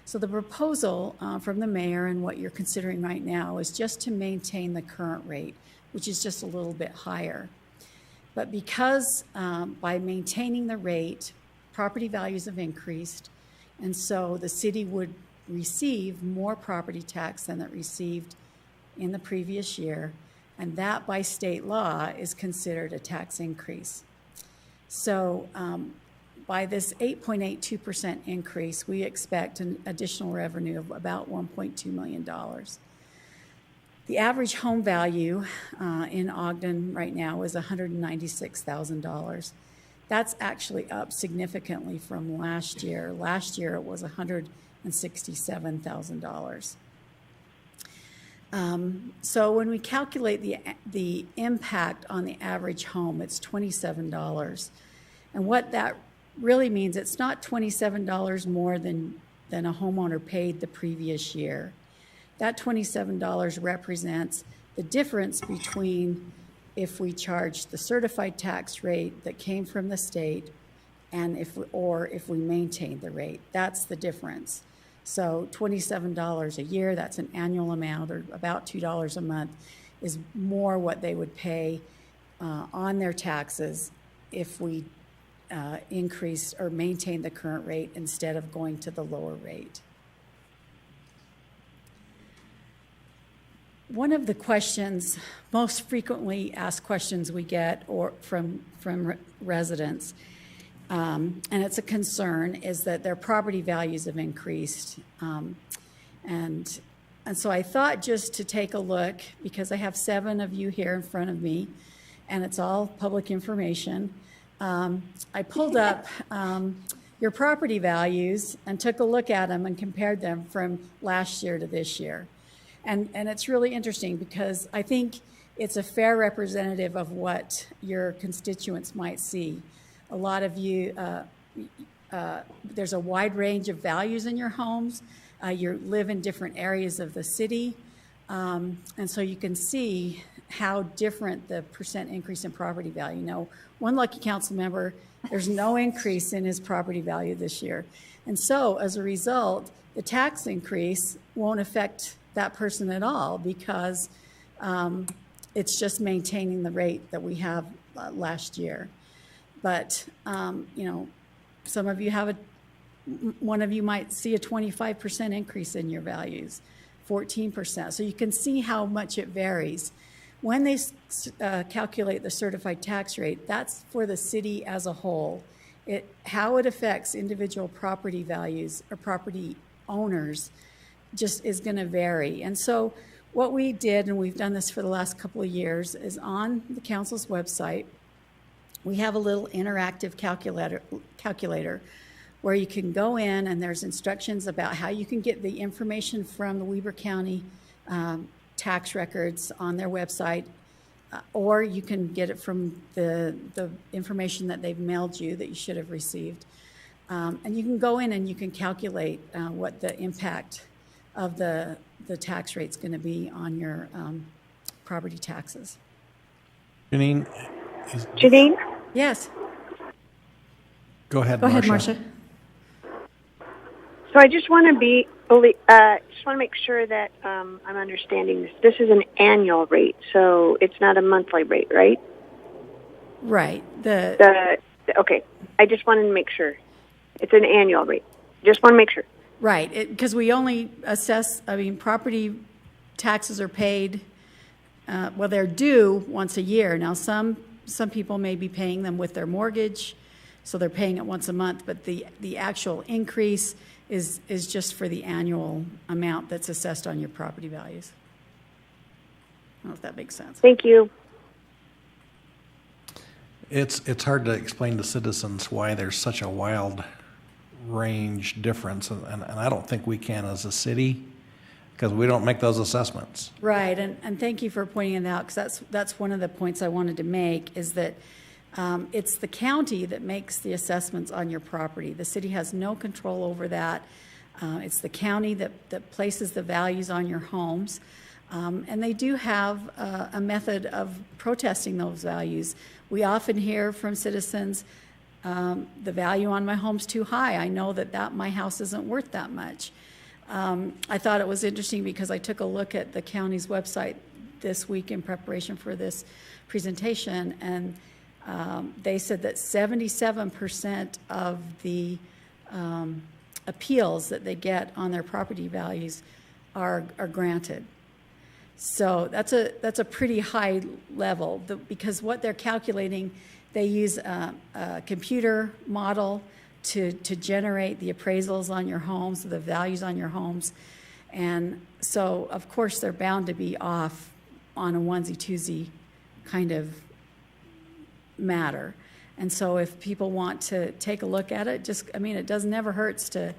So the proposal from the mayor and what you're considering right now is just to maintain the current rate, which is just a little bit higher. But because by maintaining the rate, property values have increased, and so the city would receive more property tax than it received in the previous year, and that by state law is considered a tax increase. So by this 8.82% increase, we expect an additional revenue of about $1.2 million. The average home value in Ogden right now is $196,000. That's actually up significantly from last year. Last year it was $167,000. So when we calculate the impact on the average home, it's $27. And what that really means, it's not $27 more than a homeowner paid the previous year. That $27 represents the difference between if we charge the certified tax rate that came from the state and if we maintain the rate. That's the difference. So $27 a year, that's an annual amount, or about $2 a month, is more what they would pay on their taxes if we increase or maintain the current rate instead of going to the lower rate. One of the questions, most frequently asked questions we get or from residents, and it's a concern, is that their property values have increased. And so I thought just to take a look, because I have 7 of you here in front of me, and it's all public information, I pulled up your property values and took a look at them and compared them from last year to this year. And it's really interesting because I think it's a fair representative of what your constituents might see. A lot of you, there's a wide range of values in your homes. You live in different areas of the city. And so you can see how different the percent increase in property value. Now, one lucky council member, there's no increase in his property value this year. And so as a result, the tax increase won't affect that person at all because it's just maintaining the rate that we have last year. But, you know, some of you have one of you might see a 25% increase in your values, 14%. So you can see how much it varies. When they calculate the certified tax rate, that's for the city as a whole. How it affects individual property values or property owners just is going to vary. And so what we did, and we've done this for the last couple of years, is on the council's website, we have a little interactive calculator where you can go in and there's instructions about how you can get the information from the Weber County tax records on their website, or you can get it from the information that they've mailed you that you should have received. And you can go in and you can calculate what the impact of the tax rate's going to be on your property taxes. Janine? Janine? Yes. Go ahead, Go ahead, Marcia. So I just want to make sure that I'm understanding this. This is an annual rate, so it's not a monthly rate, right? Right. Okay. I just wanted to make sure. It's an annual rate. Just want to make sure. Right, because we only assess, property taxes are paid, well, they're due once a year. Now, some people may be paying them with their mortgage, so they're paying it once a month, but the actual increase is just for the annual amount that's assessed on your property values. I don't know if that makes sense. Thank you. It's hard to explain to citizens why there's such a wild range difference, and I don't think we can as a city because we don't make those assessments. Right, and thank you for pointing it out, because that's one of the points I wanted to make, is that it's the county that makes the assessments on your property. The city has no control over that. It's the county that places the values on your homes. And they do have a method of protesting those values. We often hear from citizens, the value on my home's too high. I know that my house isn't worth that much. I thought it was interesting because I took a look at the county's website this week in preparation for this presentation, and they said that 77% of the appeals that they get on their property values are granted. So that's a pretty high level, because what they're calculating, they use a computer model to generate the appraisals on your homes, the values on your homes. And so, of course, they're bound to be off on a onesie-twosie kind of matter. And so if people want to take a look at it, it never hurts to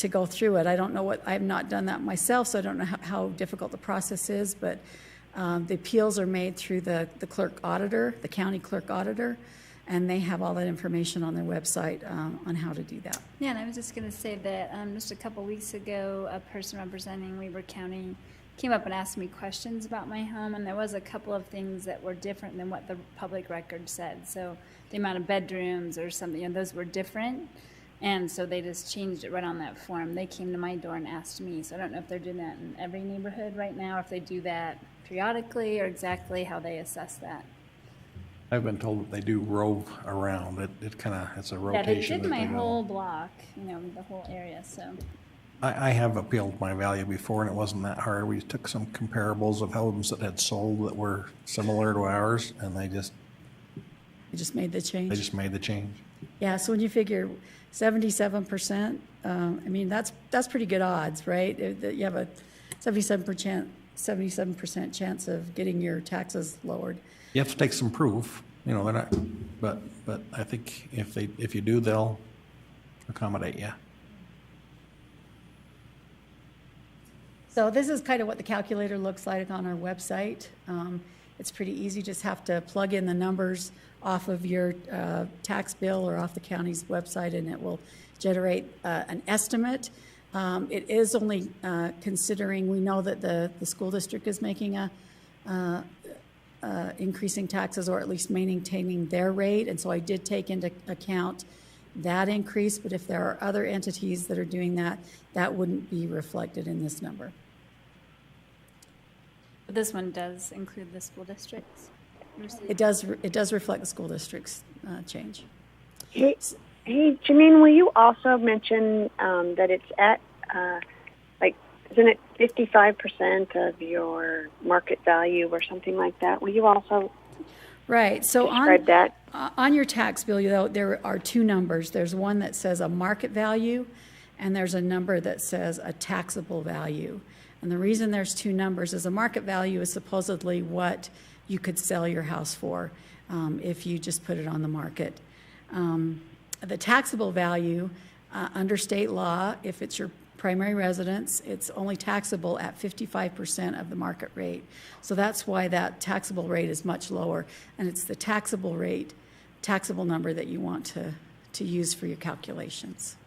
go through it. I don't know I've not done that myself, so I don't know how difficult the process is, but the appeals are made through the clerk auditor, the county clerk auditor, and they have all that information on their website on how to do that. Yeah, and I was just going to say that just a couple weeks ago, a person representing Weber County came up and asked me questions about my home, and there was a couple of things that were different than what the public record said. So the amount of bedrooms or something, those were different. And so they just changed it right on that form. They came to my door and asked me. So I don't know if they're doing that in every neighborhood right now, or if they do that periodically, or exactly how they assess that. I've been told that they do rove around. It's a Yeah, they rotation. did that my go. whole block, the whole area, so. I have appealed my value before, and it wasn't that hard. We took some comparables of homes that had sold that were similar to ours, and they just made the change. They just made the change. Yeah, so when you figure 77%, that's pretty good odds, right? You have a 77% chance of getting your taxes lowered. You have to take some proof, they're not, but I think if you do, they'll accommodate you. So this is kind of what the calculator looks like on our website. It's pretty easy, just have to plug in the numbers off of your tax bill or off the county's website, and it will generate an estimate. It is only considering, we know that the school district is making increasing taxes, or at least maintaining their rate, and so I did take into account that increase, but if there are other entities that are doing that, that wouldn't be reflected in this number. But this one does include the school districts? It does reflect the school district's change. Hey, Janine, will you also mention that it's at, isn't it 55% of your market value or something like that? Will you also describe that? On your tax bill, there are two numbers. There's one that says a market value, and there's a number that says a taxable value. And the reason there's two numbers is a market value is supposedly what you could sell your house for if you just put it on the market. The taxable value, under state law, if it's your primary residence, it's only taxable at 55% of the market rate. So that's why that taxable rate is much lower. And it's the taxable number that you want to use for your calculations.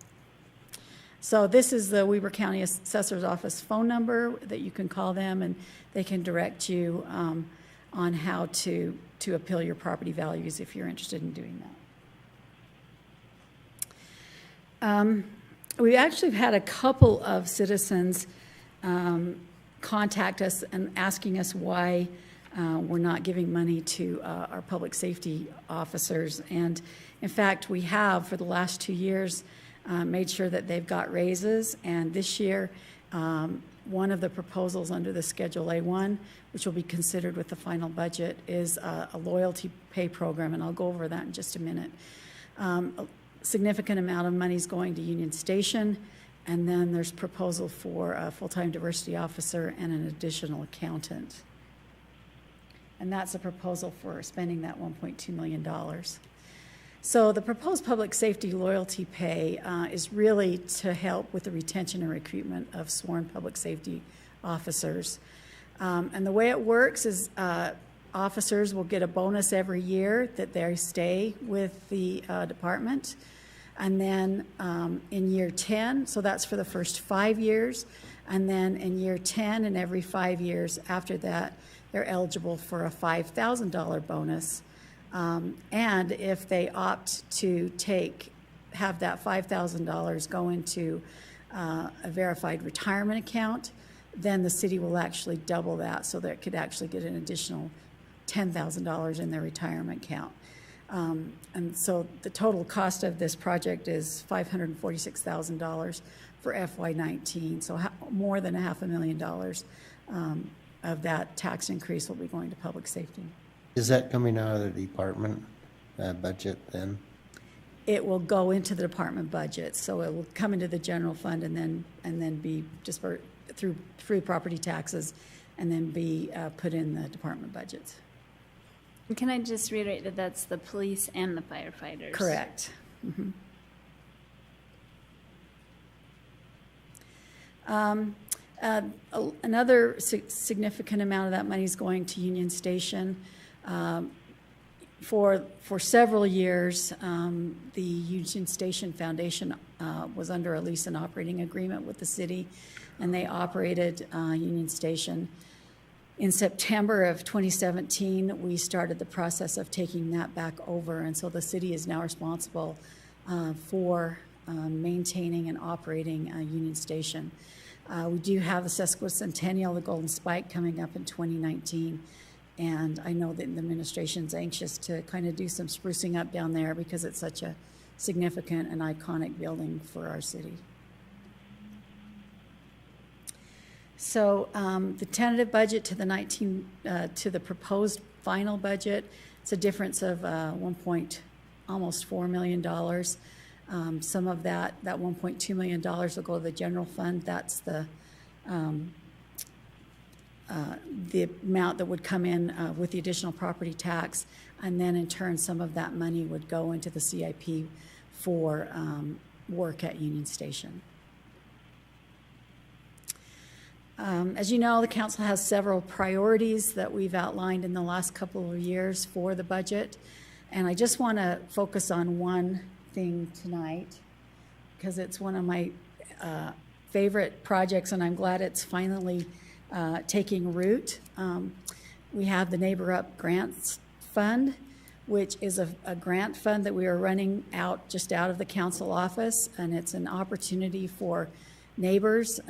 So this is the Weber County Assessor's Office phone number that you can call them, and they can direct you on how to appeal your property values if you're interested in doing that. We actually had a couple of citizens contact us and asking us why we're not giving money to our public safety officers. And in fact, we have, for the last 2 years, made sure that they've got raises. And this year, one of the proposals under the Schedule A1, which will be considered with the final budget, is a loyalty pay program, and I'll go over that in just a minute. A significant amount of money is going to Union Station, and then there's proposal for a full-time diversity officer and an additional accountant. And that's a proposal for spending that $1.2 million. So the proposed public safety loyalty pay is really to help with the retention and recruitment of sworn public safety officers. And the way it works is officers will get a bonus every year that they stay with the department. And then in year 10, so that's for the first 5 years, and then in year 10 and every 5 years after that, they're eligible for a $5,000 bonus. And if they opt to have that $5,000 go into a verified retirement account, then the city will actually double that, so that it could actually get an additional $10,000 in their retirement account. And so the total cost of this project is $546,000 for FY19. So more than $500,000 of that tax increase will be going to public safety. Is that coming out of the department budget then? It will go into the department budget, so it will come into the general fund and then be dispersed through property taxes, and then be put in the department budgets. Can I just reiterate that that's the police and the firefighters? Correct. Mm-hmm. Another significant amount of that money is going to Union Station. For several years, the Union Station Foundation was under a lease and operating agreement with the city, and they operated Union Station. In September of 2017, we started the process of taking that back over, and so the city is now responsible for maintaining and operating Union Station. We do have the sesquicentennial, the Golden Spike, coming up in 2019, and I know that the administration's anxious to kind of do some sprucing up down there because it's such a significant and iconic building for our city. So the tentative budget to the proposed final budget, it's a difference of almost $4 million. Some of that $1.2 million will go to the general fund. That's the amount that would come in with the additional property tax, and then in turn some of that money would go into the CIP for work at Union Station. As you know, the council has several priorities that we've outlined in the last couple of years for the budget, and I just want to focus on one thing tonight because it's one of my favorite projects, and I'm glad it's finally taking root. We have the Neighbor Up Grants Fund, which is a grant fund that we are running just out of the council office, and it's an opportunity for neighbors,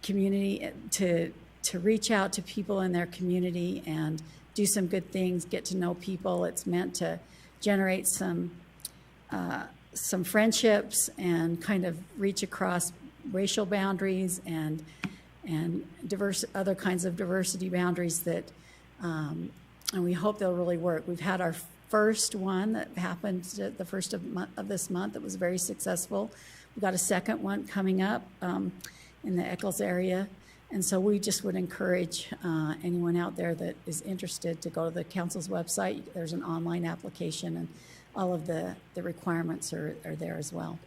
community to reach out to people in their community and do some good things, get to know people. It's meant to generate some friendships and kind of reach across racial boundaries and other kinds of diversity boundaries that, and we hope they'll really work. We've had our first one that happened the first of this month that was very successful. We've got a second one coming up in the Eccles area. And so we just would encourage anyone out there that is interested to go to the council's website. There's an online application, and all of the requirements are there as well.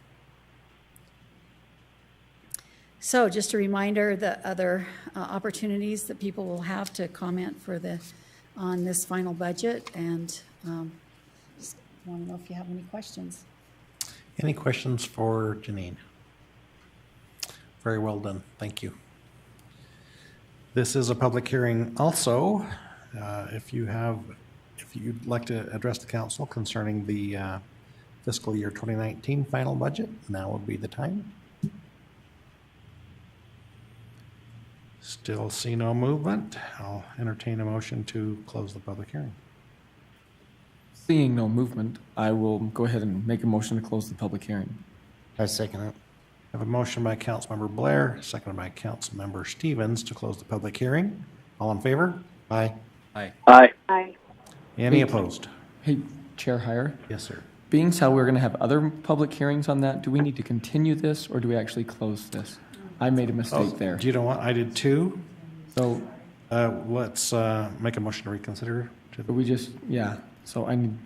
So just a reminder, the other opportunities that people will have to comment on this final budget, and just want to know if you have any questions. Any questions for Janine? Very well done. Thank you. This is a public hearing also. If you'd like to address the council concerning the fiscal year 2019 final budget, now would be the time. Still see no movement. I'll entertain a motion to close the public hearing. Seeing no movement, I will go ahead and make a motion to close the public hearing. I second it. I have a motion by Councilmember Blair, seconded by Councilmember Stevens to close the public hearing. All in favor? Aye. Aye. Aye. Aye. Any opposed? Hey, Chair Heyer. Yes, sir. Being how we're going to have other public hearings on that, do we need to continue this or do we actually close this? I made a mistake there. Do you know what? I did too. So let's make a motion to reconsider. we just, yeah. So I need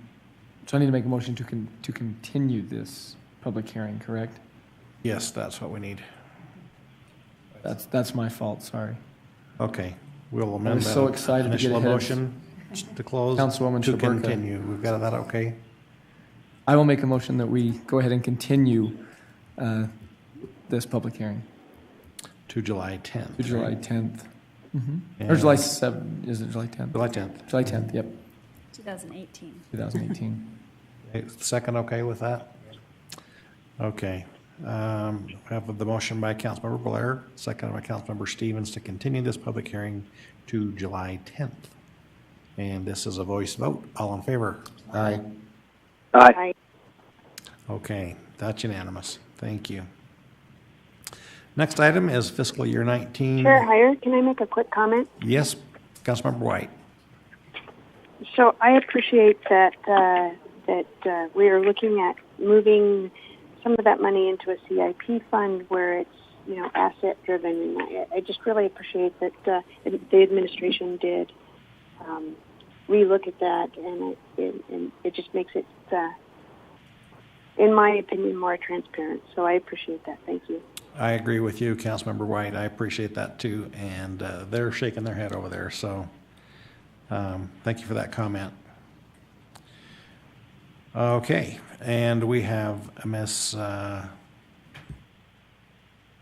to make a motion to continue this public hearing, correct? Yes, that's what we need. That's my fault. Sorry. Okay, we'll I amend was that. so excited to get Initial ahead. motion to close. Councilwoman to Shaburka. continue. We've got that okay? I will make a motion that we go ahead and continue this public hearing To July 10th. to July 10th. And Or July 7th. Is it July 10th? July 10th. July 10th, yep. 2018. 2018. Okay, second okay with that? Okay. Have the motion by Councilmember Blair, second by Councilmember Stevens to continue this public hearing to July 10th. And this is a voice vote. All in favor? Aye. Aye. Okay, that's unanimous. Thank you. Next item is fiscal year 19. Chair Heyer, can I make a quick comment? Yes, Councilmember White. So I appreciate that we are looking at moving some of that money into a CIP fund where it's asset driven, and I just really appreciate that the administration did relook at that, and it just makes it, in my opinion, more transparent. So I appreciate that. Thank you. I agree with you, Councilmember White. I appreciate that too, and they're shaking their head over there. So thank you for that comment. Okay, and we have Miss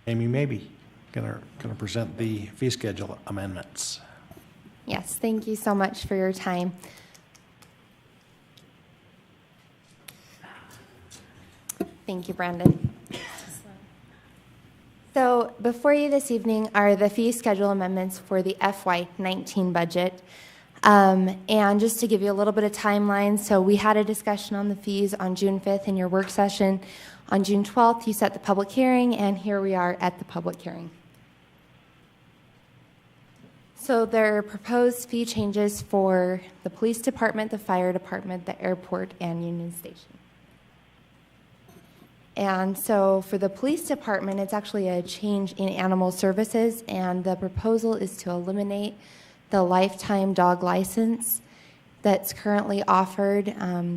Amy Mabey gonna present the fee schedule amendments. Yes, thank you so much for your time. Thank you, Brandon. So before you this evening are the fee schedule amendments for the FY19 budget. And just to give you a little bit of timeline, so we had a discussion on the fees on June 5th in your work session. On June 12th, you set the public hearing, and here we are at the public hearing. So there are proposed fee changes for the police department, the fire department, the airport, and Union Station. And so for the police department, it's actually a change in animal services, and the proposal is to eliminate the lifetime dog license that's currently offered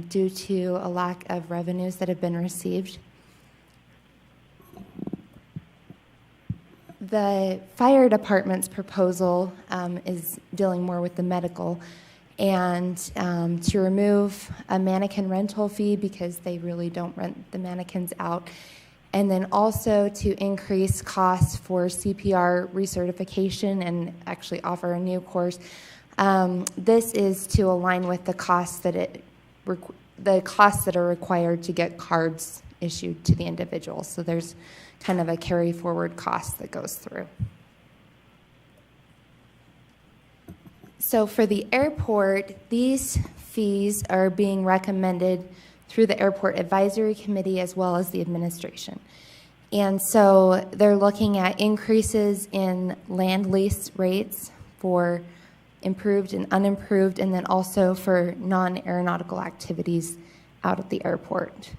due to a lack of revenues that have been received. The fire department's proposal is dealing more with the medical, and to remove a mannequin rental fee because they really don't rent the mannequins out, and then also to increase costs for CPR recertification and actually offer a new course. This is to align with the costs that are required to get cards issued to the individual. So there's kind of a carry forward cost that goes through. So for the airport, these fees are being recommended through the Airport Advisory Committee as well as the administration. And so they're looking at increases in land lease rates for improved and unimproved, and then also for non-aeronautical activities out at the airport.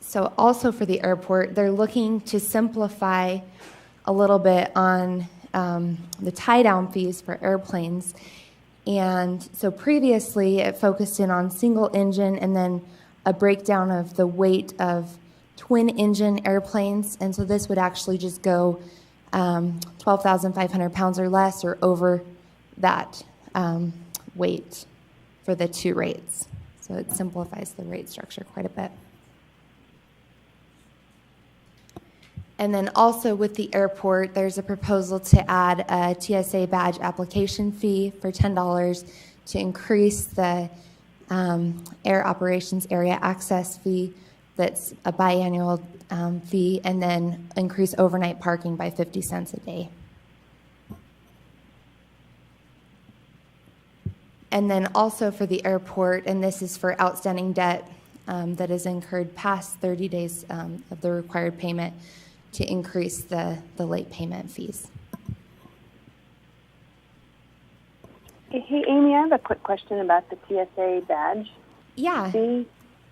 So also for the airport, they're looking to simplify a little bit on the tie-down fees for airplanes. And so previously it focused in on single engine and then a breakdown of the weight of twin engine airplanes. And so this would actually just go 12,500 pounds or less or over that weight for the two rates. So it simplifies the rate structure quite a bit. And then also with the airport, there's a proposal to add a TSA badge application fee for $10 to increase the air operations area access fee that's a biannual fee, and then increase overnight parking by 50 cents a day. And then also for the airport, and this is for outstanding debt that is incurred past 30 days of the required payment, to increase the late payment fees. Hey, Amy, I have a quick question about the TSA badge. Yeah. Fee.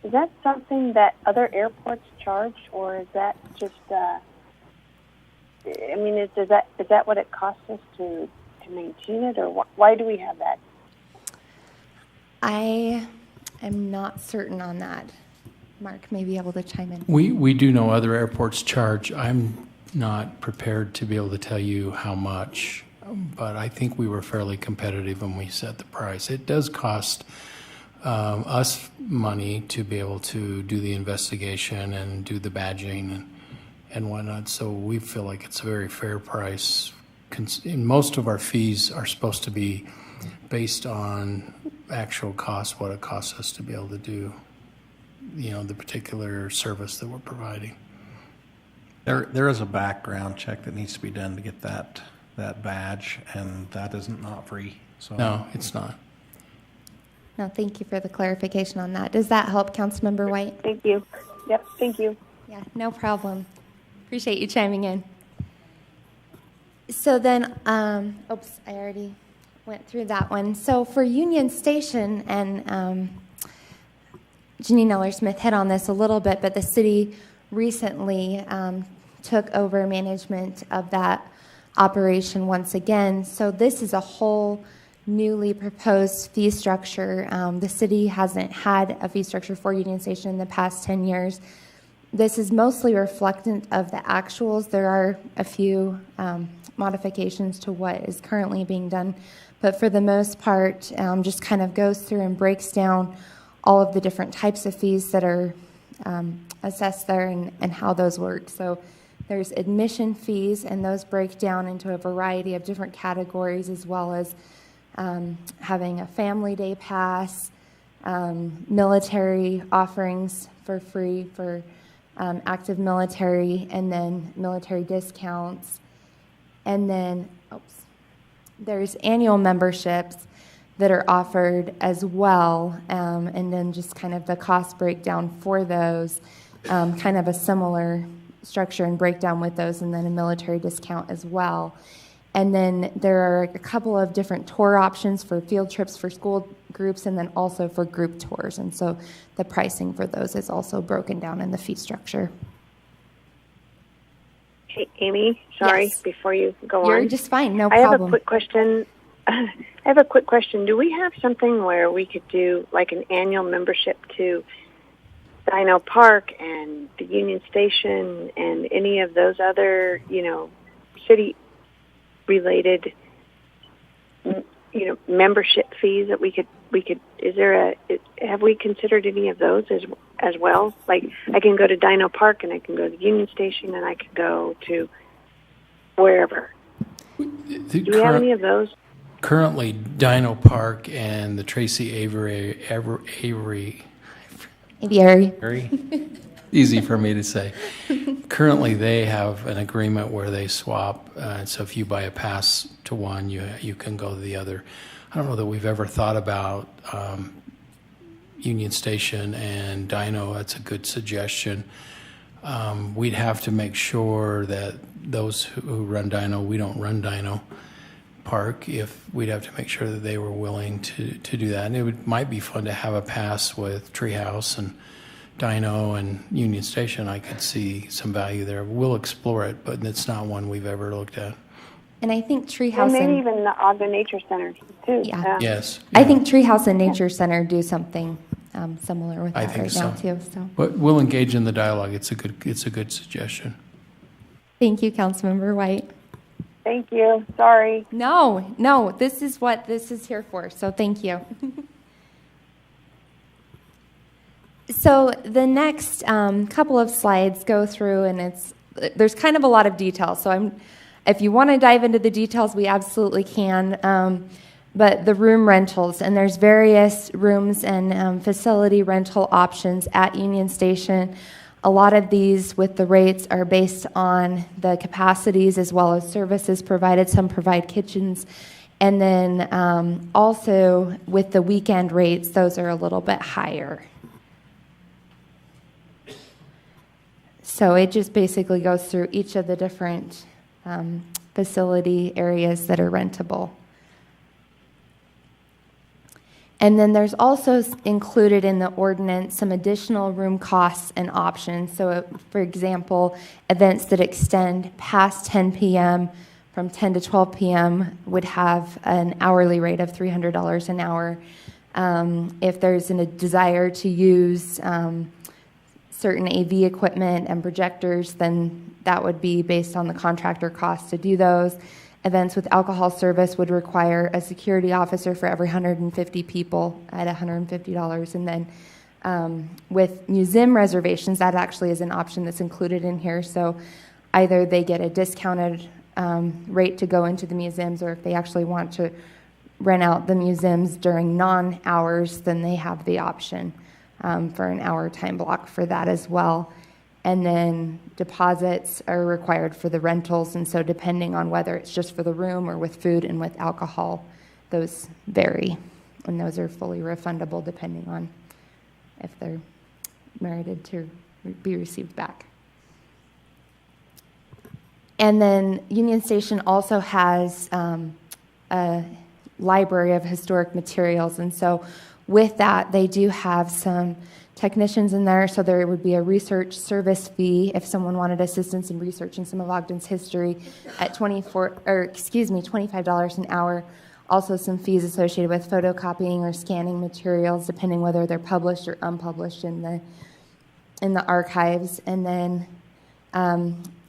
Is that something that other airports charge, or is that just? I mean, is that what it costs us to maintain it, or why do we have that? I am not certain on that. Mark may be able to chime in. We do know other airports charge. I'm not prepared to be able to tell you how much, but I think we were fairly competitive when we set the price. It does cost us money to be able to do the investigation and do the badging and whatnot, so we feel like it's a very fair price. And most of our fees are supposed to be based on actual cost, what it costs us to be able to do, you know, the particular service that we're providing. There is a background check that needs to be done to get that badge, and that isn't not free. So no, it's not. No, thank you for the clarification on that. Does that help, Councilmember White? Thank you. Yep, thank you. Yeah, no problem. Appreciate you chiming in. So then, oops, I already went through that one. So for Union Station, and Janine Eller-Smith hit on this a little bit, but the city recently took over management of that operation once again. So this is a whole newly proposed fee structure. The city hasn't had a fee structure for Union Station in the past 10 years. This is mostly reflectant of the actuals. There are a few modifications to what is currently being done, but for the most part, just kind of goes through and breaks down all of the different types of fees that are assessed there and how those work. So there's admission fees, and those break down into a variety of different categories, as well as having a family day pass, military offerings for free for active military, and then military discounts. And then there's annual memberships that are offered as well, and then just kind of the cost breakdown for those, kind of a similar structure and breakdown with those, and then a military discount as well. And then there are a couple of different tour options for field trips for school groups, and then also for group tours. And so the pricing for those is also broken down in the fee structure. Hey, Amy, sorry, Yes. Before you go on. You're just fine, no I have problem. a quick question. I have a quick question. Do we have something where we could do like an annual membership to Dino Park and the Union Station and any of those other, city-related, membership fees that we could? Have we considered any of those as well? Like, I can go to Dino Park and I can go to the Union Station and I can go to wherever. Do we have any of those? Currently, Dino Park and the Tracy Aviary. Easy for me to say. Currently, they have an agreement where they swap. So if you buy a pass to one, you can go to the other. I don't know that we've ever thought about Union Station and Dino. That's a good suggestion. We'd have to make sure that those who run Dino, we don't run Dino Park, if we'd have to make sure that they were willing to do that. And it might be fun to have a pass with Treehouse and Dino and Union Station. I could see some value there. We'll explore it, but it's not one we've ever looked at. And I think Treehouse And maybe and even the Ogden Nature Center, too. Yeah. Yes. I think Treehouse and Nature Center do something similar with I that think right so. now too. So But we'll engage in the dialogue. It's a good suggestion. thank you, Councilmember White. Thank you. Sorry. No, this is what this is here for. So thank you. So the next couple of slides go through, and there's kind of a lot of detail. So if you want to dive into the details, we absolutely can. But the room rentals, and there's various rooms and facility rental options at Union Station. A lot of these with the rates are based on the capacities as well as services provided. Some provide kitchens. And then also with the weekend rates, those are a little bit higher. So it just basically goes through each of the different facility areas that are rentable. And then there's also included in the ordinance some additional room costs and options. So, for example, events that extend past 10 p.m. from 10 to 12 p.m. would have an hourly rate of $300 an hour. If there's a desire to use certain AV equipment and projectors, then that would be based on the contractor cost to do those. Events with alcohol service would require a security officer for every 150 people at $150. And then with museum reservations, that actually is an option that's included in here. So either they get a discounted rate to go into the museums, or if they actually want to rent out the museums during non-hours, then they have the option for an hour time block for that as well. And then deposits are required for the rentals, and so depending on whether it's just for the room or with food and with alcohol, those vary, and those are fully refundable depending on if they're merited to be received back. And then Union Station also has a library of historic materials, and so with that, they do have some technicians in there, so there would be a research service fee if someone wanted assistance in researching some of Ogden's history at $25 an hour. Also some fees associated with photocopying or scanning materials, depending whether they're published or unpublished in the archives. And then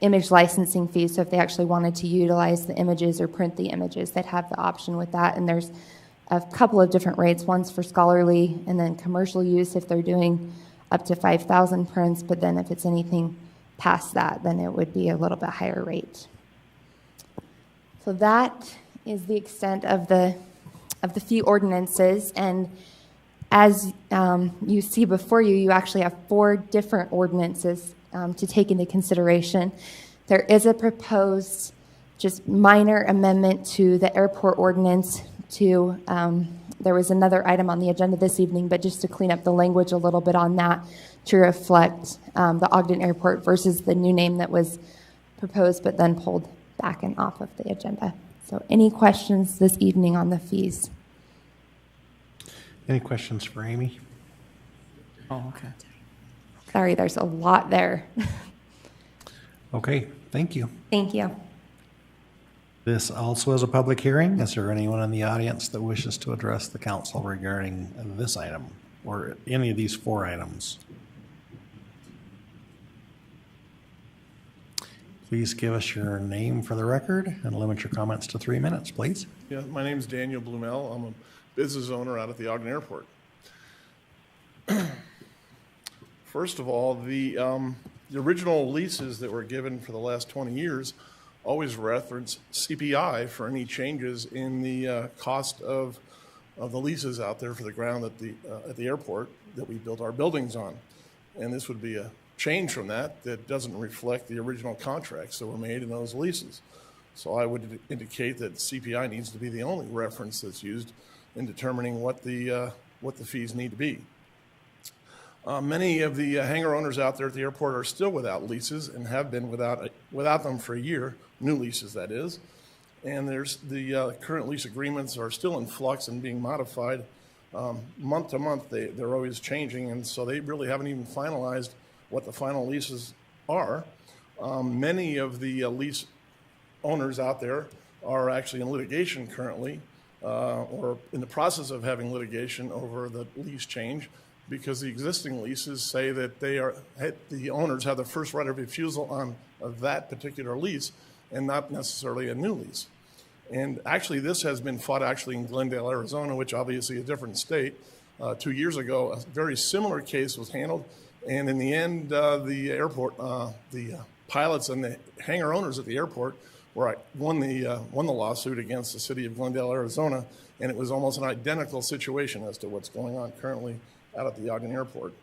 image licensing fees, so if they actually wanted to utilize the images or print the images, they'd have the option with that. And there's a couple of different rates. One's for scholarly and then commercial use if they're doing up to 5,000 prints, but then if it's anything past that, then it would be a little bit higher rate. So that is the extent of the fee ordinances, and As you see before you, you actually have 4 different ordinances to take into consideration. There is a proposed just minor amendment to the airport ordinance to, there was another item on the agenda this evening, but just to clean up the language a little bit on that to reflect the Ogden Airport versus the new name that was proposed but then pulled back and off of the agenda. So any questions this evening on the fees? Any questions for Amy? Oh, okay. Sorry, there's a lot there. Okay, thank you. Thank you. This also is a public hearing. Is there anyone in the audience that wishes to address the council regarding this item or any of these 4 items? Please give us your name for the record and limit your comments to 3 minutes, please. Yeah, my name's Daniel Blumel. I'm a business owner out at the Ogden Airport. First of all, the original leases that were given for the last 20 years always reference CPI for any changes in the cost of the leases out there for the ground at the airport that we built our buildings on. And this would be a change from that doesn't reflect the original contracts that were made in those leases. So I would indicate that CPI needs to be the only reference that's used in determining what the fees need to be. Many of the hangar owners out there at the airport are still without leases and have been without them for a year, new leases that is. And there's the current lease agreements are still in flux and being modified month to month. They're always changing, and so they really haven't even finalized what the final leases are. Many of the lease owners out there are actually in litigation currently, or in the process of having litigation over the lease change, because the existing leases say that the owners have the first right of refusal on that particular lease and not necessarily a new lease. And actually this has been fought actually in Glendale, Arizona, which obviously a different state. 2 years ago, a very similar case was handled, and in the end, the airport, the pilots and the hangar owners at the airport won the lawsuit against the city of Glendale, Arizona, and it was almost an identical situation as to what's going on currently out at the Ogden Airport.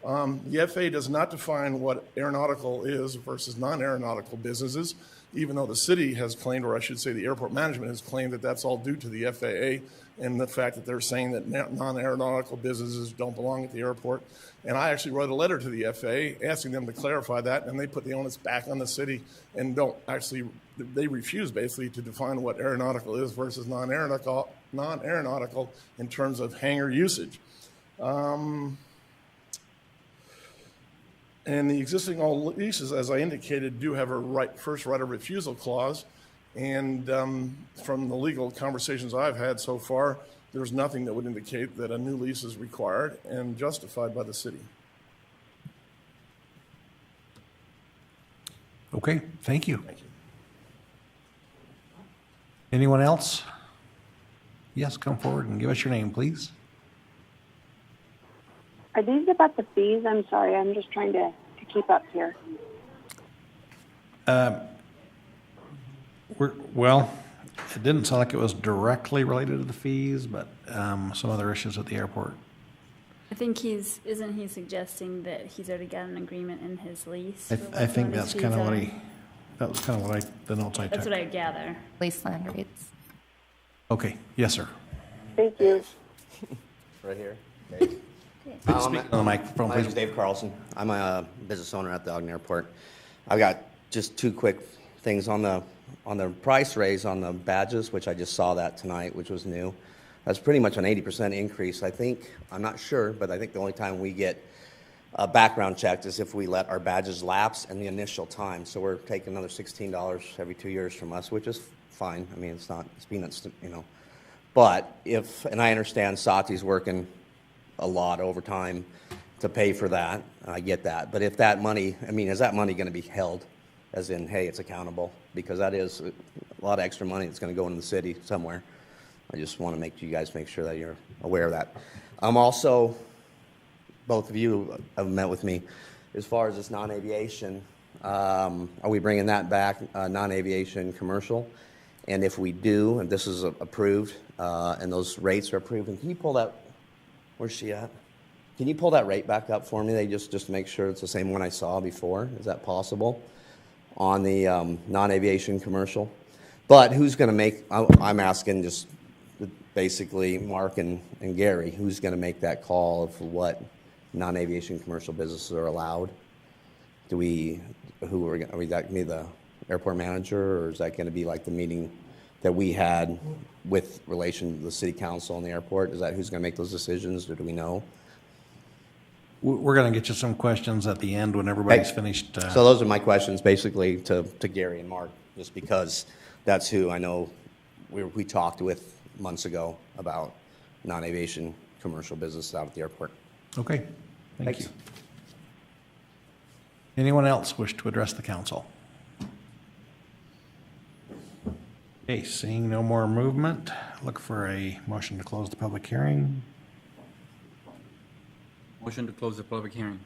The FAA does not define what aeronautical is versus non-aeronautical businesses, even though the city has claimed, or I should say the airport management has claimed, that that's all due to the FAA and the fact that they're saying that non-aeronautical businesses don't belong at the airport. And I actually wrote a letter to the FAA asking them to clarify that, and they put the onus back on the city and they refuse basically to define what aeronautical is versus non-aeronautical in terms of hangar usage. And the existing old leases, as I indicated, do have a first right of refusal clause. And from the legal conversations I've had so far, there's nothing that would indicate that a new lease is required and justified by the city. Okay, thank you. Thank you. Anyone else? Yes, come forward and give us your name, please. Are these about the fees? I'm sorry, I'm just trying to keep up here. Well, it didn't sound like it was directly related to the fees, but some other issues at the airport. I think isn't he suggesting that he's already got an agreement in his lease? I think that's kind of what the notes I took. That's what I gather. Lease land rates. Okay, yes, sir. Thank you. Right here. Dave. Speak on the microphone, My name please. is Dave Carlson. I'm a business owner at the Ogden Airport. I've got just 2 quick things on the price raise on the badges, which I just saw that tonight, which was new. That's pretty much an 80% increase. I think, I'm not sure, but I think the only time we get a background checked is if we let our badges lapse in the initial time. So we're taking another $16 every 2 years from us, which is fine. I mean, it's peanuts, you know. But and I understand Sati's working a lot overtime to pay for that. I get that. But if that money, is that money going to be held as in, hey, it's accountable? Because that is a lot of extra money that's going to go into the city somewhere. I just want to make you guys make sure that you're aware of that. I'm also, both of you have met with me, as far as this non-aviation, are we bringing that back, non-aviation commercial? And if we do, and this is approved, and those rates are approved, and can you pull that, Where's she at? Can you pull that rate back up for me? They just to make sure it's the same one I saw before. Is that possible? On the non-aviation commercial. But who's going to make, I'm asking just basically Mark and Gary, who's going to make that call of what non-aviation commercial businesses are allowed? Are we that going to be the airport manager, or is that going to be like the meeting that we had with relation to the city council and the airport? Is that who's going to make those decisions, or do we know? We're going to get you some questions at the end when everybody's finished. So those are my questions, basically, to Gary and Mark, just because that's who I know we talked with months ago about non-aviation commercial business out at the airport. Okay, thank you. Anyone else wish to address the council? Okay, seeing no more movement, look for a motion to close the public hearing. Motion to close the public hearing.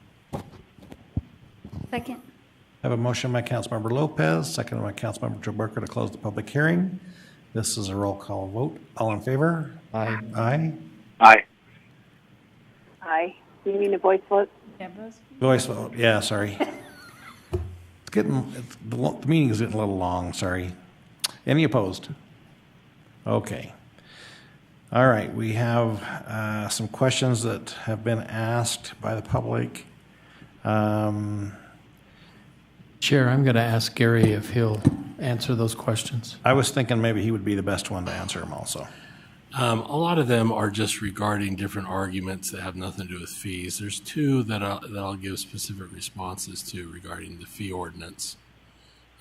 Second. I have a motion by Councilmember Lopez, second by Councilmember Jaburka to close the public hearing. This is a roll call vote. All in favor? Aye. Aye. Aye. Aye. Do you mean a voice vote? Yeah, Voice vote, yeah, sorry. The meeting is getting a little long, sorry. Any opposed? Okay. All right, we have some questions that have been asked by the public. Chair, I'm going to ask Gary if he'll answer those questions. I was thinking maybe he would be the best one to answer them also. A lot of them are just regarding different arguments that have nothing to do with fees. There's two that I'll give specific responses to regarding the fee ordinance.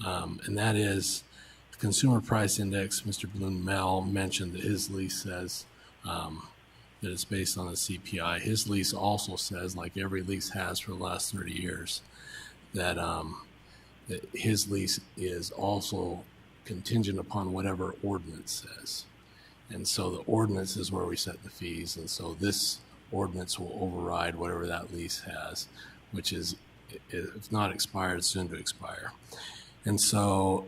And that is the Consumer Price Index. Mr. Blumel mentioned that his lease says that it's based on the CPI. His lease also says, like every lease has for the last 30 years, that his lease is also contingent upon whatever ordinance says. And so the ordinance is where we set the fees. And so this ordinance will override whatever that lease has, which is, if not expired, soon to expire. And so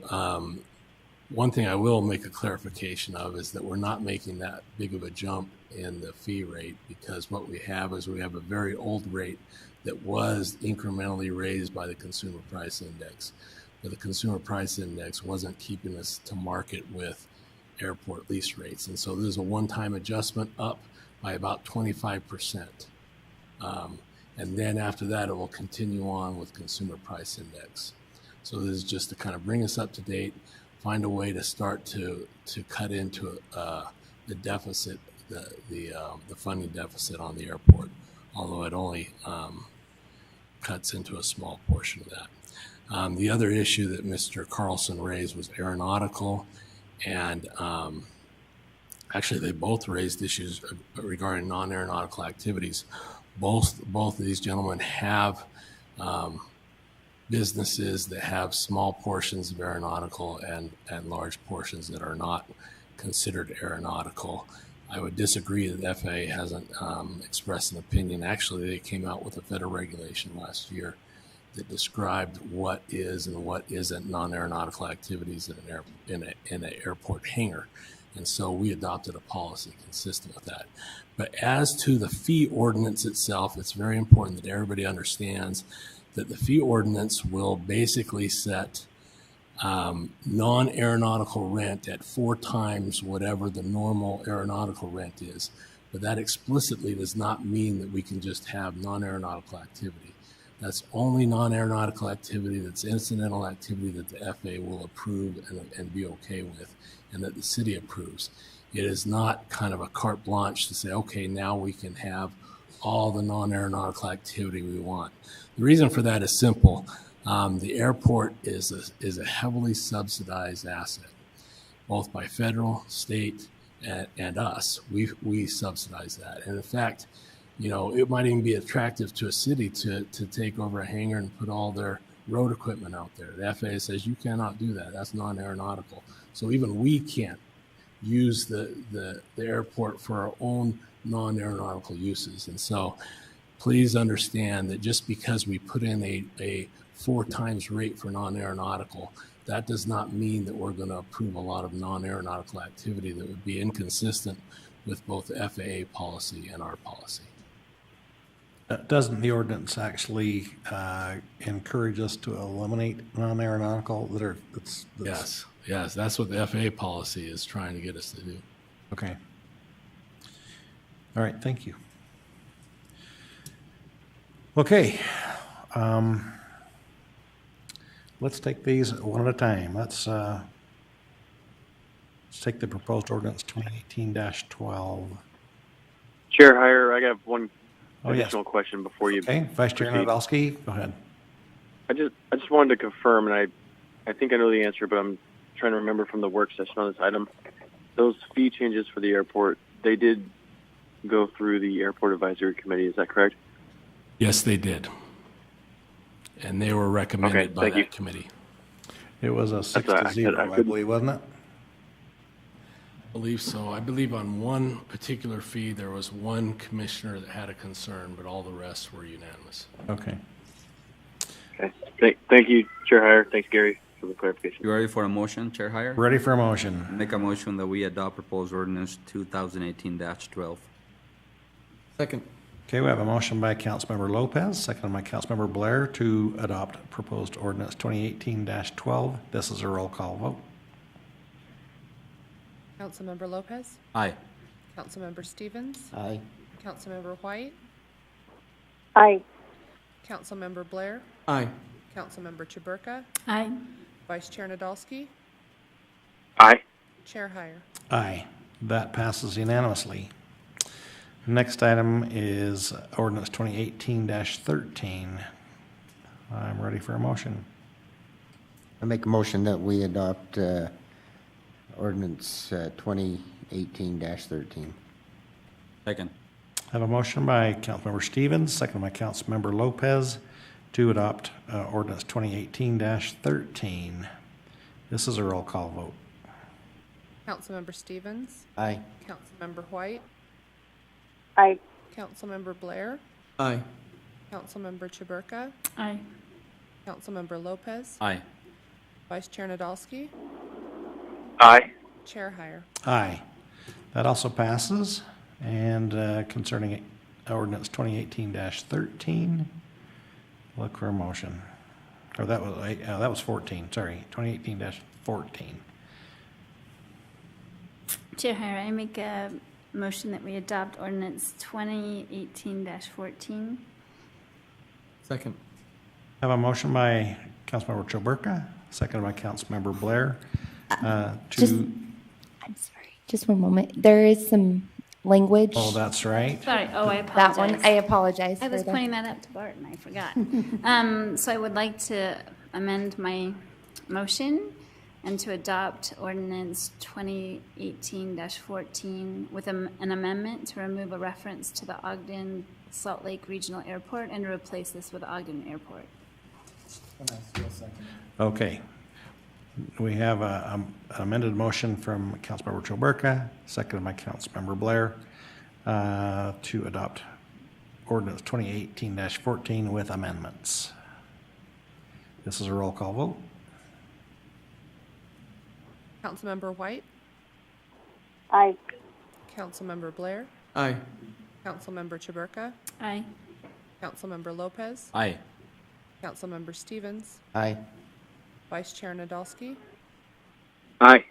one thing I will make a clarification of is that we're not making that big of a jump in the fee rate, because what we have is we have a very old rate that was incrementally raised by the Consumer Price Index. But the Consumer Price Index wasn't keeping us to market with airport lease rates. And so there's a one-time adjustment up by about 25%. And then after that, it will continue on with Consumer Price Index. So this is just to kind of bring us up to date, find a way to start to cut into the deficit, the funding deficit on the airport, although it only cuts into a small portion of that. The other issue that Mr. Carlson raised was aeronautical, and actually they both raised issues regarding non-aeronautical activities. Both of these gentlemen have businesses that have small portions of aeronautical and large portions that are not considered aeronautical. I would disagree that the FAA hasn't expressed an opinion. Actually, they came out with a federal regulation last year that described what is and what isn't non-aeronautical activities in an airport hangar. And so we adopted a policy consistent with that. But as to the fee ordinance itself, it's very important that everybody understands that the fee ordinance will basically set non-aeronautical rent at 4 times whatever the normal aeronautical rent is. But that explicitly does not mean that we can just have non-aeronautical activity. That's only non-aeronautical activity, that's incidental activity that the FAA will approve and be okay with, and that the city approves. It is not kind of a carte blanche to say, okay, now we can have all the non-aeronautical activity we want. The reason for that is simple. The airport is a heavily subsidized asset, both by federal, state, and us. We subsidize that. And in fact, you know, it might even be attractive to a city to take over a hangar and put all their road equipment out there. The FAA says you cannot do that. That's non-aeronautical. So even we can't use the airport for our own non-aeronautical uses. And so please understand that just because we put in a 4 times rate for non-aeronautical, that does not mean that we're going to approve a lot of non-aeronautical activity that would be inconsistent with both the FAA policy and our policy. Doesn't the ordinance actually encourage us to eliminate non-aeronautical that are, that's. Yes, that's what the FAA policy is trying to get us to do. Okay. All right, thank you. Okay. Let's take these one at a time. Let's take the proposed ordinance 2018-12. Chair Heyer, I have one Oh, yes. additional question before you. Okay, Vice Chair proceed. Nadolski, go ahead. I just wanted to confirm, and I think I know the answer, but I'm trying to remember from the work session on this item. Those fee changes for the airport, they did go through the Airport Advisory Committee, is that correct? Yes, they did. And they were recommended by that committee. It was a 6-0, I believe, wasn't it? I believe so. I believe on one particular fee, there was one commissioner that had a concern, but all the rest were unanimous. Okay. Okay. Thank you, Chair Heyer. Thanks, Gary, for the clarification. You ready for a motion, Chair Heyer? Ready for a motion. Make a motion that we adopt proposed ordinance 2018-12. Second. Okay, we have a motion by Councilmember Lopez, seconded by Councilmember Blair to adopt proposed ordinance 2018-12. This is a roll call vote. Councilmember Lopez? Aye. Councilmember Stevens? Aye. Councilmember White? Aye. Councilmember Blair? Aye. Councilmember Chaburka? Aye. Vice Chair Nadolski? Aye. Chair Heyer? Aye. That passes unanimously. Next item is ordinance 2018-13. I'm ready for a motion. I make a motion that we adopt ordinance 2018-13. Second. I have a motion by Councilmember Stevens, seconded by Councilmember Lopez to adopt ordinance 2018-13. This is a roll call vote. Councilmember Stevens? Aye. Councilmember White? Aye. Councilmember Blair? Aye. Councilmember Chaburka? Aye. Councilmember Lopez? Aye. Vice Chair Nadolski? Aye. Chair Heyer? Aye. That also passes. And concerning ordinance 2018-13, look for a motion. Or that was 14, sorry, 2018-14. Chair Heyer, I make a motion that we adopt ordinance 2018-14. Second. I have a motion by Councilmember Chaburka, seconded by Councilmember Blair I'm sorry, just one moment. There is some language. Oh, that's right. Sorry, oh, I apologize. That one, I apologize. I was for that. pointing that out to Bart and I forgot. So I would like to amend my motion and to adopt ordinance 2018-14 with an amendment to remove a reference to the Ogden Salt Lake Regional Airport and to replace this with Ogden Airport. Okay. We have an amended motion from Councilmember Chaburka, seconded by Councilmember Blair, to adopt ordinance 2018-14 with amendments. This is a roll call vote. Councilmember White? Aye. Councilmember Blair? Aye. Councilmember Chaburka? Aye. Councilmember Lopez? Aye. Councilmember Stevens? Aye. Vice Chair Nadolski? Aye.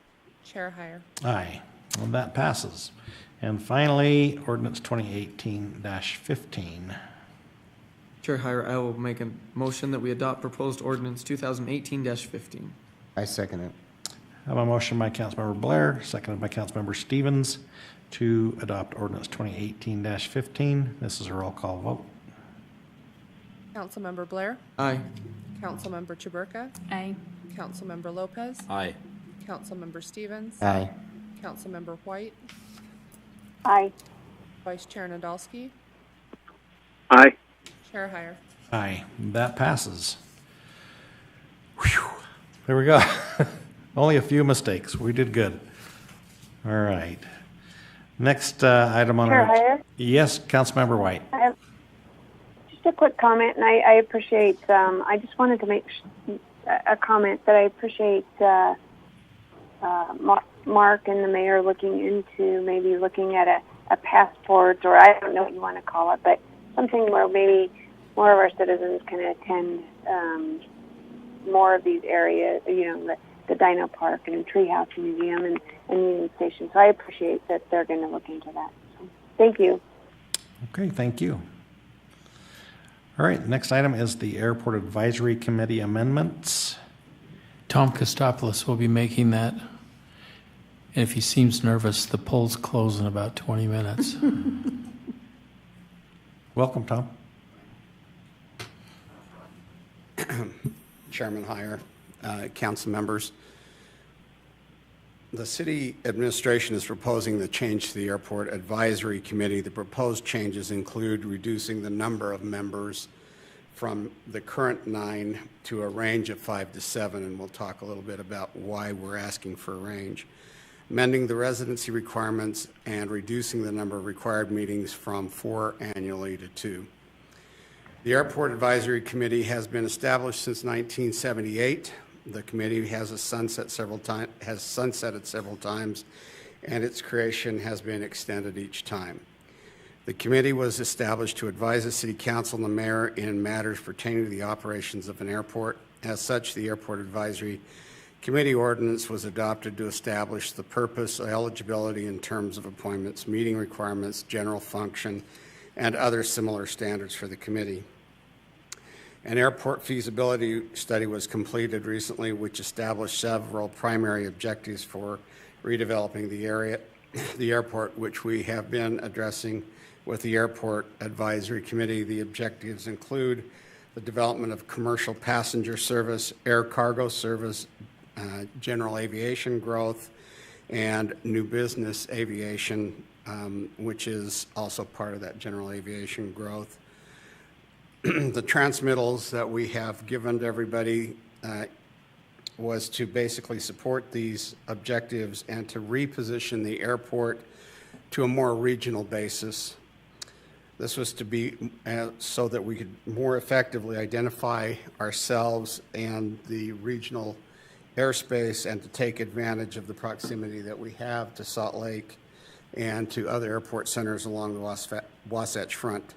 Chair Heyer? Aye. Well, that passes. And finally, ordinance 2018-15. Chair Heyer, I will make a motion that we adopt proposed ordinance 2018-15. I second it. I have a motion by Councilmember Blair, seconded by Councilmember Stevens, to adopt ordinance 2018-15. This is a roll call vote. Councilmember Blair? Aye. Councilmember Chaburka? Aye. Councilmember Lopez? Aye. Councilmember Stevens? Aye. Councilmember White? Aye. Vice Chair Nadolski? Aye. Chair Heyer? Aye. That passes. Whew. There we go. Only a few mistakes. We did good. All right. Next item on Chair our... Heyer? Yes, Councilmember White. I have just a quick comment, and I appreciate, I just wanted to make a comment that I appreciate Mark and the mayor looking into maybe looking at a passport, or I don't know what you want to call it, but something where maybe more of our citizens can attend more of these areas, the Dino Park and Treehouse Museum and Union Station. So I appreciate that they're going to look into that. So, thank you. Okay, thank you. All right, the next item is the Airport Advisory Committee amendments. Tom Kostopoulos will be making that. And if he seems nervous, the polls close in about 20 minutes. Welcome, Tom. Chairman Heyer, council members. The city administration is proposing the change to the Airport Advisory Committee. The proposed changes include reducing the number of members from the current 9 to a range of 5 to 7, and we'll talk a little bit about why we're asking for a range. Amending the residency requirements and reducing the number of required meetings from 4 annually to 2. The Airport Advisory Committee has been established since 1978. The committee has sunsetted several times, and its creation has been extended each time. The committee was established to advise the City Council and the Mayor in matters pertaining to the operations of an airport. As such, the Airport Advisory Committee ordinance was adopted to establish the purpose, eligibility in terms of appointments, meeting requirements, general function, and other similar standards for the committee. An airport feasibility study was completed recently, which established several primary objectives for redeveloping the airport, which we have been addressing with the Airport Advisory Committee. The objectives include the development of commercial passenger service, air cargo service, general aviation growth, and new business aviation, which is also part of that general aviation growth. The transmittals that we have given to everybody was to basically support these objectives and to reposition the airport to a more regional basis. This was to be so that we could more effectively identify ourselves and the regional airspace and to take advantage of the proximity that we have to Salt Lake and to other airport centers along the Wasatch Front.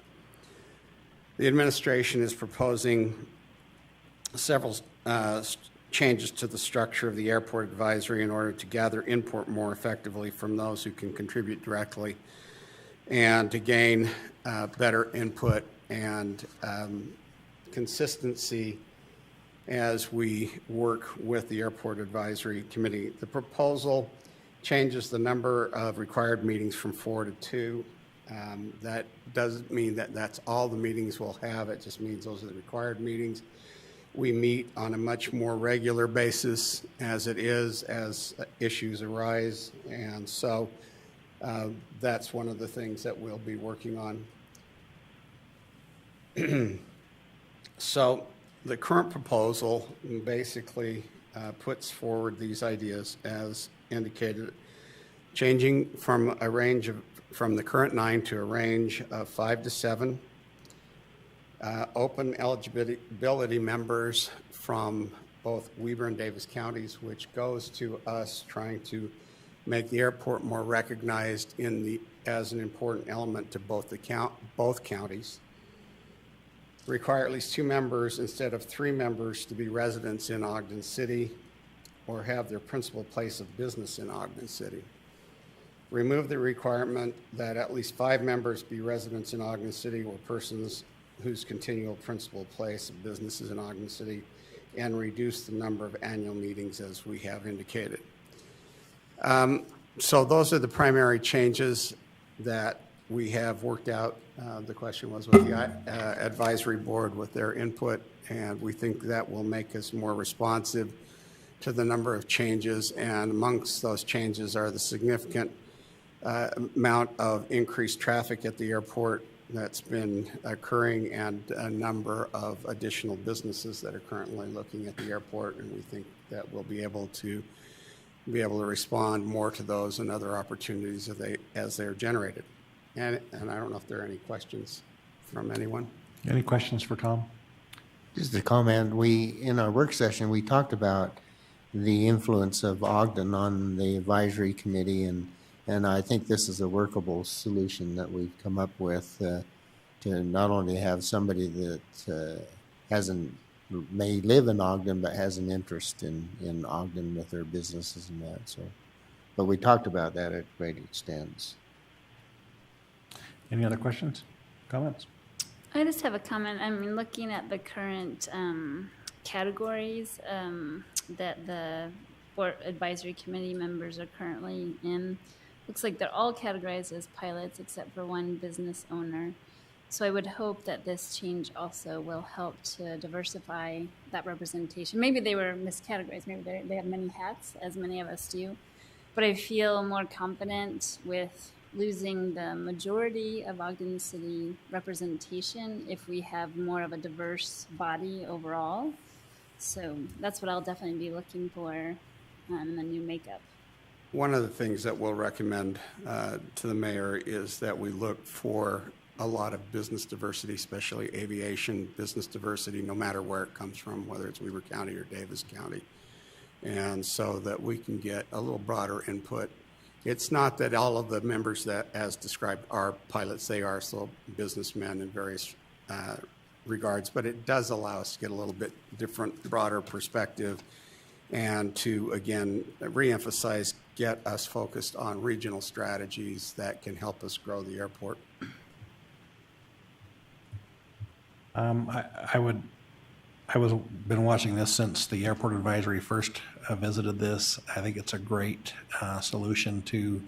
The administration is proposing several changes to the structure of the airport advisory in order to gather input more effectively from those who can contribute directly and to gain better input and consistency as we work with the Airport Advisory Committee. The proposal changes the number of required meetings from 4 to 2. That doesn't mean that that's all the meetings we'll have. It just means those are the required meetings. We meet on a much more regular basis as it is, as issues arise. And so that's one of the things that we'll be working on. So the current proposal basically puts forward these ideas as indicated, changing from a range of from the current 9 to a range of 5 to 7. Open eligibility members from both Weber and Davis counties, which goes to us trying to make the airport more recognized as an important element to both counties. Require at least 2 members instead of 3 members to be residents in Ogden City or have their principal place of business in Ogden City. Remove the requirement that at least 5 members be residents in Ogden City or persons whose continual principal place of business is in Ogden City, and reduce the number of annual meetings as we have indicated. So those are the primary changes that we have worked out. The question was with the advisory board with their input, and we think that will make us more responsive to the number of changes, and amongst those changes are the significant amount of increased traffic at the airport that's been occurring and a number of additional businesses that are currently looking at the airport, and we think that we'll be able to respond more to those and other opportunities as they're generated. And I don't know if there are any questions from anyone. Any questions for Tom? Just a comment. In our work session, we talked about the influence of Ogden on the advisory committee, and I think this is a workable solution that we've come up with. to not only have somebody that may live in Ogden, but has an interest in Ogden with their businesses and that. So, but we talked about that at great extent. Any other questions, comments? I just have a comment. I mean, looking at the current categories that the Board Advisory Committee members are currently in, looks like they're all categorized as pilots except for one business owner. So I would hope that this change also will help to diversify that representation. Maybe they were miscategorized. Maybe they have many hats, as many of us do. But I feel more confident with losing the majority of Ogden City representation if we have more of a diverse body overall. So that's what I'll definitely be looking for in the new makeup. One of the things that we'll recommend to the mayor is that we look for a lot of business diversity, especially aviation business diversity, no matter where it comes from, whether it's Weber County or Davis County. And so that we can get a little broader input. It's not that all of the members that, as described, are pilots. They are still businessmen in various regards, but it does allow us to get a little bit different, broader perspective and to, again, reemphasize, get us focused on regional strategies that can help us grow the airport. I was been watching this since the airport advisory first visited this. I think it's a great solution to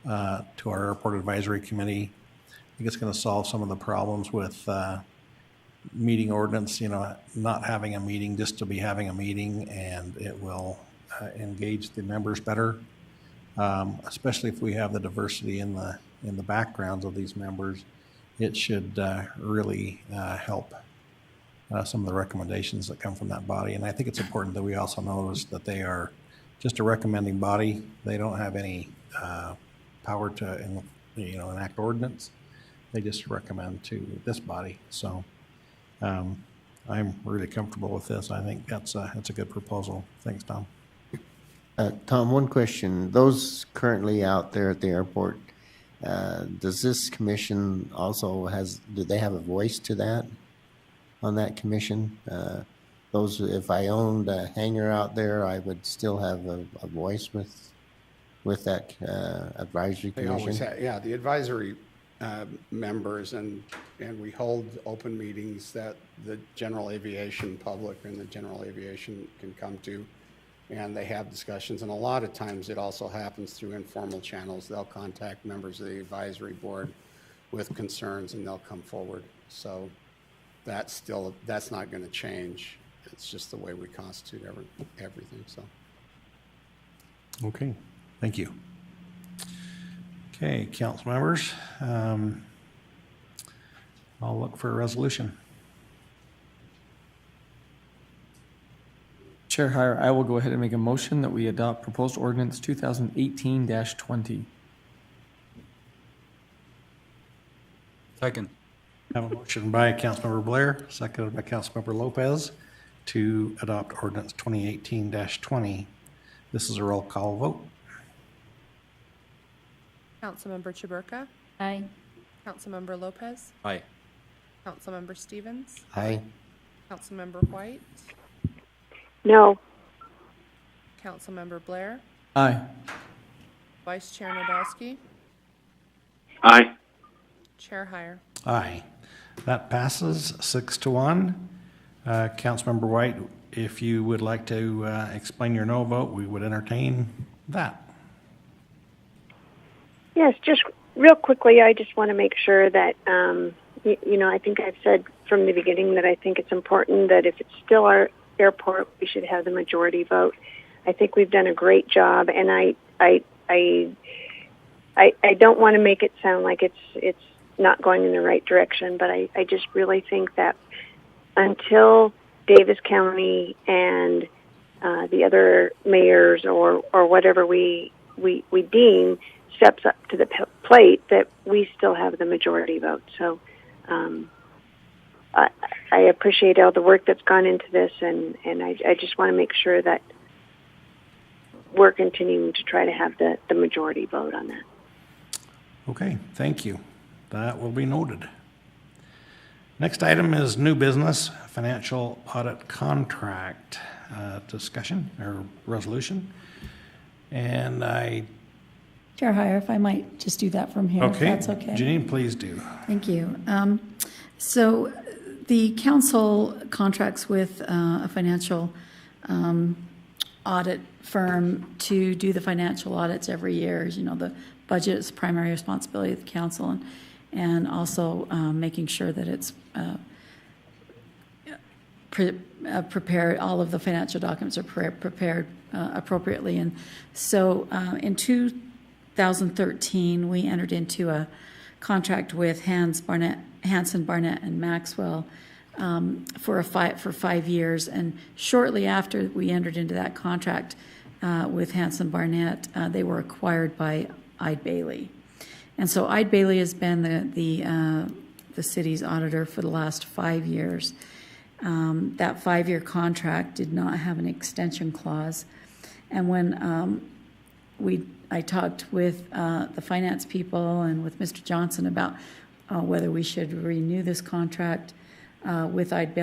our airport advisory committee. I think it's going to solve some of the problems with meeting ordinance, not having a meeting just to be having a meeting, and it will engage the members better, especially if we have the diversity in the backgrounds of these members. It should really help some of the recommendations that come from that body. And I think it's important that we also notice that they are just a recommending body. They don't have any power to enact ordinance. They just recommend to this body. So I'm really comfortable with this. I think that's a good proposal. Thanks, Tom. Tom, one question. Those currently out there at the airport, does this commission also do they have a voice to that on that commission? If I owned a hangar out there, I would still have a voice with that advisory commission? They always have, yeah, the advisory members, and we hold open meetings that the general aviation public and the general aviation can come to, and they have discussions. And a lot of times it also happens through informal channels. They'll contact members of the advisory board with concerns, and they'll come forward. So that's not going to change. It's just the way we constitute everything. So. Okay, thank you. Okay, council members, I'll look for a resolution. Chair Heyer, I will go ahead and make a motion that we adopt proposed ordinance 2018-20. Second. I have a motion by Councilmember Blair, seconded by Councilmember Lopez, to adopt ordinance 2018-20. This is a roll call vote. Councilmember Chaburka. Aye. Councilmember Lopez. Aye. Councilmember Stevens. Aye. Councilmember White. No. Councilmember Blair. Aye. Vice Chair Nadolski. Aye. Chair Heyer. Aye. That passes 6-1. Councilmember White, if you would like to explain your no vote, we would entertain that. Yes, just real quickly, I just want to make sure that, I think I've said from the beginning that I think it's important that if it's still our airport, we should have the majority vote. I think we've done a great job, and I don't want to make it sound like it's not going in the right direction, but I just really think that until Davis County and the other mayors or whatever we deem steps up to the plate, that we still have the majority vote. So I appreciate all the work that's gone into this, and I just want to make sure that we're continuing to try to have the majority vote on that. Okay, thank you. That will be noted. Next item is new business, financial audit contract discussion or resolution. And Chair Heyer, if I might just do that from here, if that's okay. Janine, please do. Thank you. So the council contracts with a financial audit firm to do the financial audits every year. As you know, the budget is the primary responsibility of the council, and also making sure that it's prepared, all of the financial documents are prepared appropriately. And so in 2013, we entered into a contract with Hanson, Barnett, and Maxwell for 5 years. And shortly after we entered into that contract with Hanson Barnett, they were acquired by Eide Bailey. And so Eide Bailey has been the city's auditor for the last 5 years. That 5-year contract did not have an extension clause. And when I talked with the finance people and with Mr. Johnson about whether we should renew this contract with Eide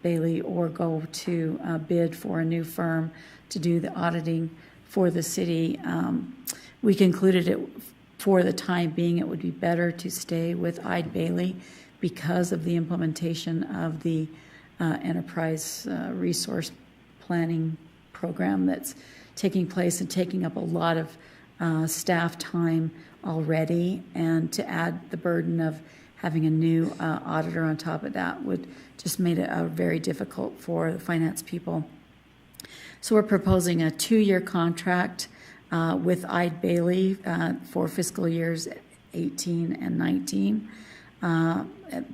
Bailey or go to bid for a new firm to do the auditing for the city, we concluded it for the time being it would be better to stay with Eide Bailey because of the implementation of the enterprise resource planning program that's taking place and taking up a lot of staff time already, and to add the burden of having a new auditor on top of that would just made it very difficult for the finance people. So we're proposing a 2-year contract with Eide Bailey for fiscal years 18 and 19.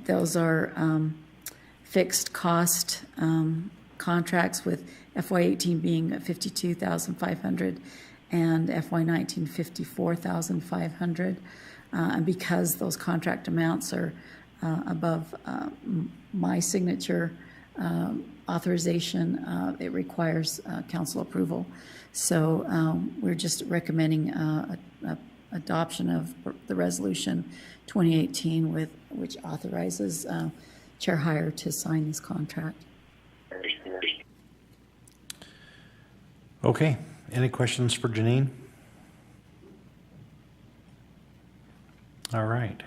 Those are fixed cost contracts, with FY18 being $52,500 and FY19 $54,500. And because those contract amounts are above my signature authorization, it requires council approval. So we're just recommending adoption of the resolution 2018, which authorizes Chair Heyer to sign this contract. Okay. Any questions for Janine? All right.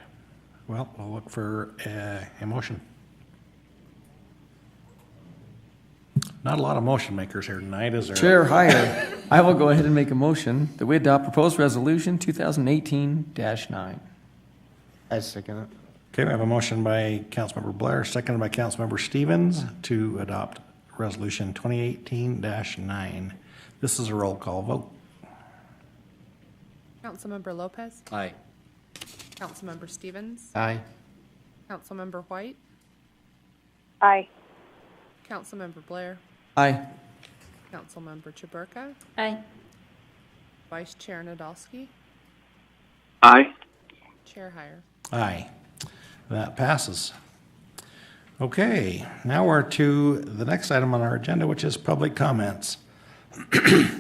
Well, we'll look for a motion. Not a lot of motion makers here tonight, is there? Chair Heyer, I will go ahead and make a motion that we adopt proposed resolution 2018-9. I second it. Okay, we have a motion by Councilmember Blair, seconded by Councilmember Stevens to adopt resolution 2018-9. This is a roll call vote. Councilmember Lopez. Aye. Councilmember Stevens. Aye. Councilmember White. Aye. Councilmember Blair. Aye. Councilmember Chaburka. Aye. Vice Chair Nadolski. Aye. Chair Heyer. Aye. That passes. Okay, now we're to the next item on our agenda, which is public comments.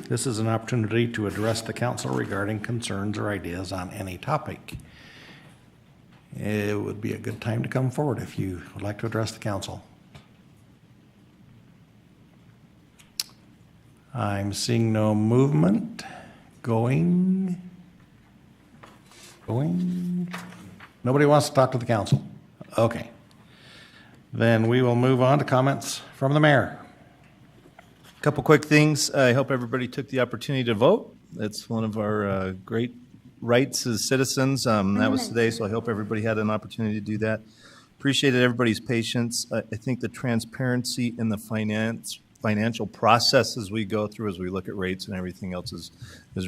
This is an opportunity to address the council regarding concerns or ideas on any topic. It would be a good time to come forward if you would like to address the council. I'm seeing no movement. Going. Nobody wants to talk to the council. Okay. Then we will move on to comments from the mayor. A couple quick things. I hope everybody took the opportunity to vote. It's one of our great rights as citizens. That was today, so I hope everybody had an opportunity to do that. Appreciated everybody's patience. I think the transparency in the financial processes we go through as we look at rates and everything else is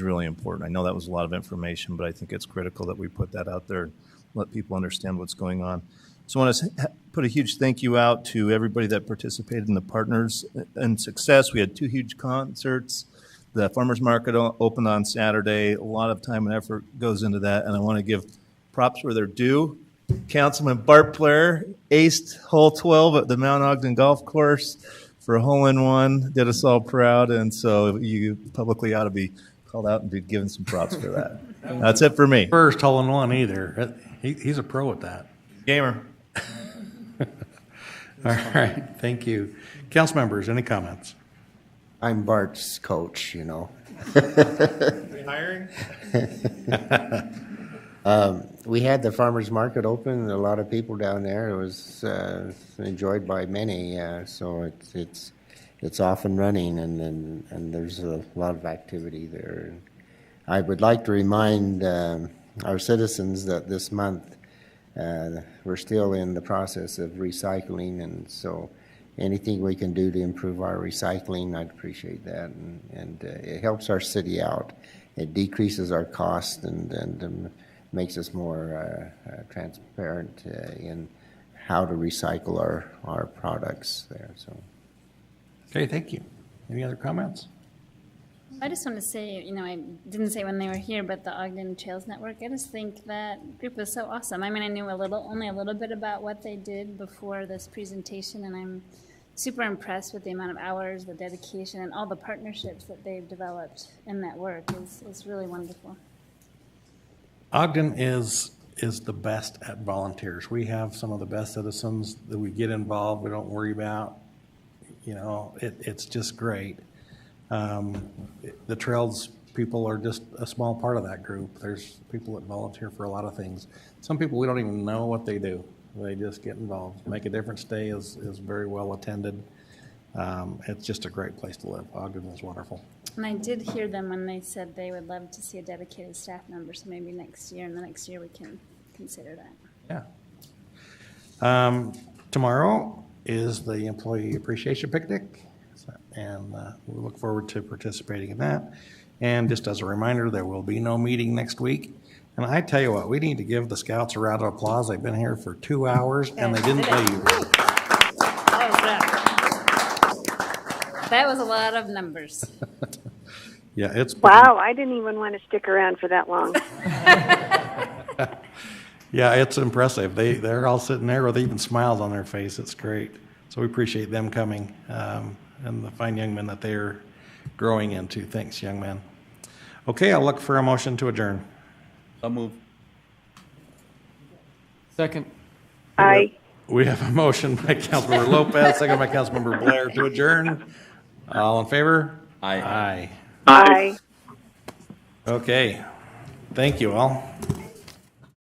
really important. I know that was a lot of information, but I think it's critical that we put that out there and let people understand what's going on. So I want to put a huge thank you out to everybody that participated in the Partners in Success. We had 2 huge concerts. The farmers market opened on Saturday. A lot of time and effort goes into that, and I want to give props where they're due. Councilman Bart Blair aced hole 12 at the Mount Ogden Golf Course for a hole-in-one. Did us all proud, and so you publicly ought to be called out and be given some props for that. That's it for me. First hole-in-one either. He's a pro at that. Gamer. All right, thank you. Council members, any comments? I'm Bart's coach, you know. Hiring? We had the farmers market open. A lot of people down there. It was enjoyed by many. So it's off and running, and there's a lot of activity there. I would like to remind our citizens that this month we're still in the process of recycling, and so anything we can do to improve our recycling, I'd appreciate that, and it helps our city out. It decreases our cost and makes us more transparent in how to recycle our products there. So, okay, thank you. Any other comments? I just want to say, you know, I didn't say when they were here, but the Ogden Trails Network, I just think that group is so awesome. I mean, I knew only a little bit about what they did before this presentation, and I'm super impressed with the amount of hours, the dedication, and all the partnerships that they've developed in that work. Is really wonderful. Ogden is the best at volunteers. We have some of the best citizens that we get involved. We don't worry about, you know, it's just great. The trails people are just a small part of that group. There's people that volunteer for a lot of things. Some people, we don't even know what they do. They just get involved. Make a Difference Day is very well attended. It's just a great place to live. Ogden is wonderful. And I did hear them when they said they would love to see a dedicated staff member, so maybe next year, and the next year we can consider that. Yeah. Tomorrow is the Employee Appreciation Picnic, and we look forward to participating in that. And just as a reminder, there will be no meeting next week. And I tell you what, we need to give the Scouts a round of applause. They've been here for 2 hours, and they didn't leave. That was a lot of numbers. Yeah, it's wow. I didn't even want to stick around for that long. Yeah, it's impressive. They're all sitting there with even smiles on their face. It's great. So we appreciate them coming and the fine young men that they're growing into. Thanks, young men. Okay, I'll look for a motion to adjourn. I'll move. Second. Aye. We have a motion by Councilmember Lopez, second by Councilmember Blair to adjourn. All in favor? Aye. Aye. Aye. Okay. Thank you all.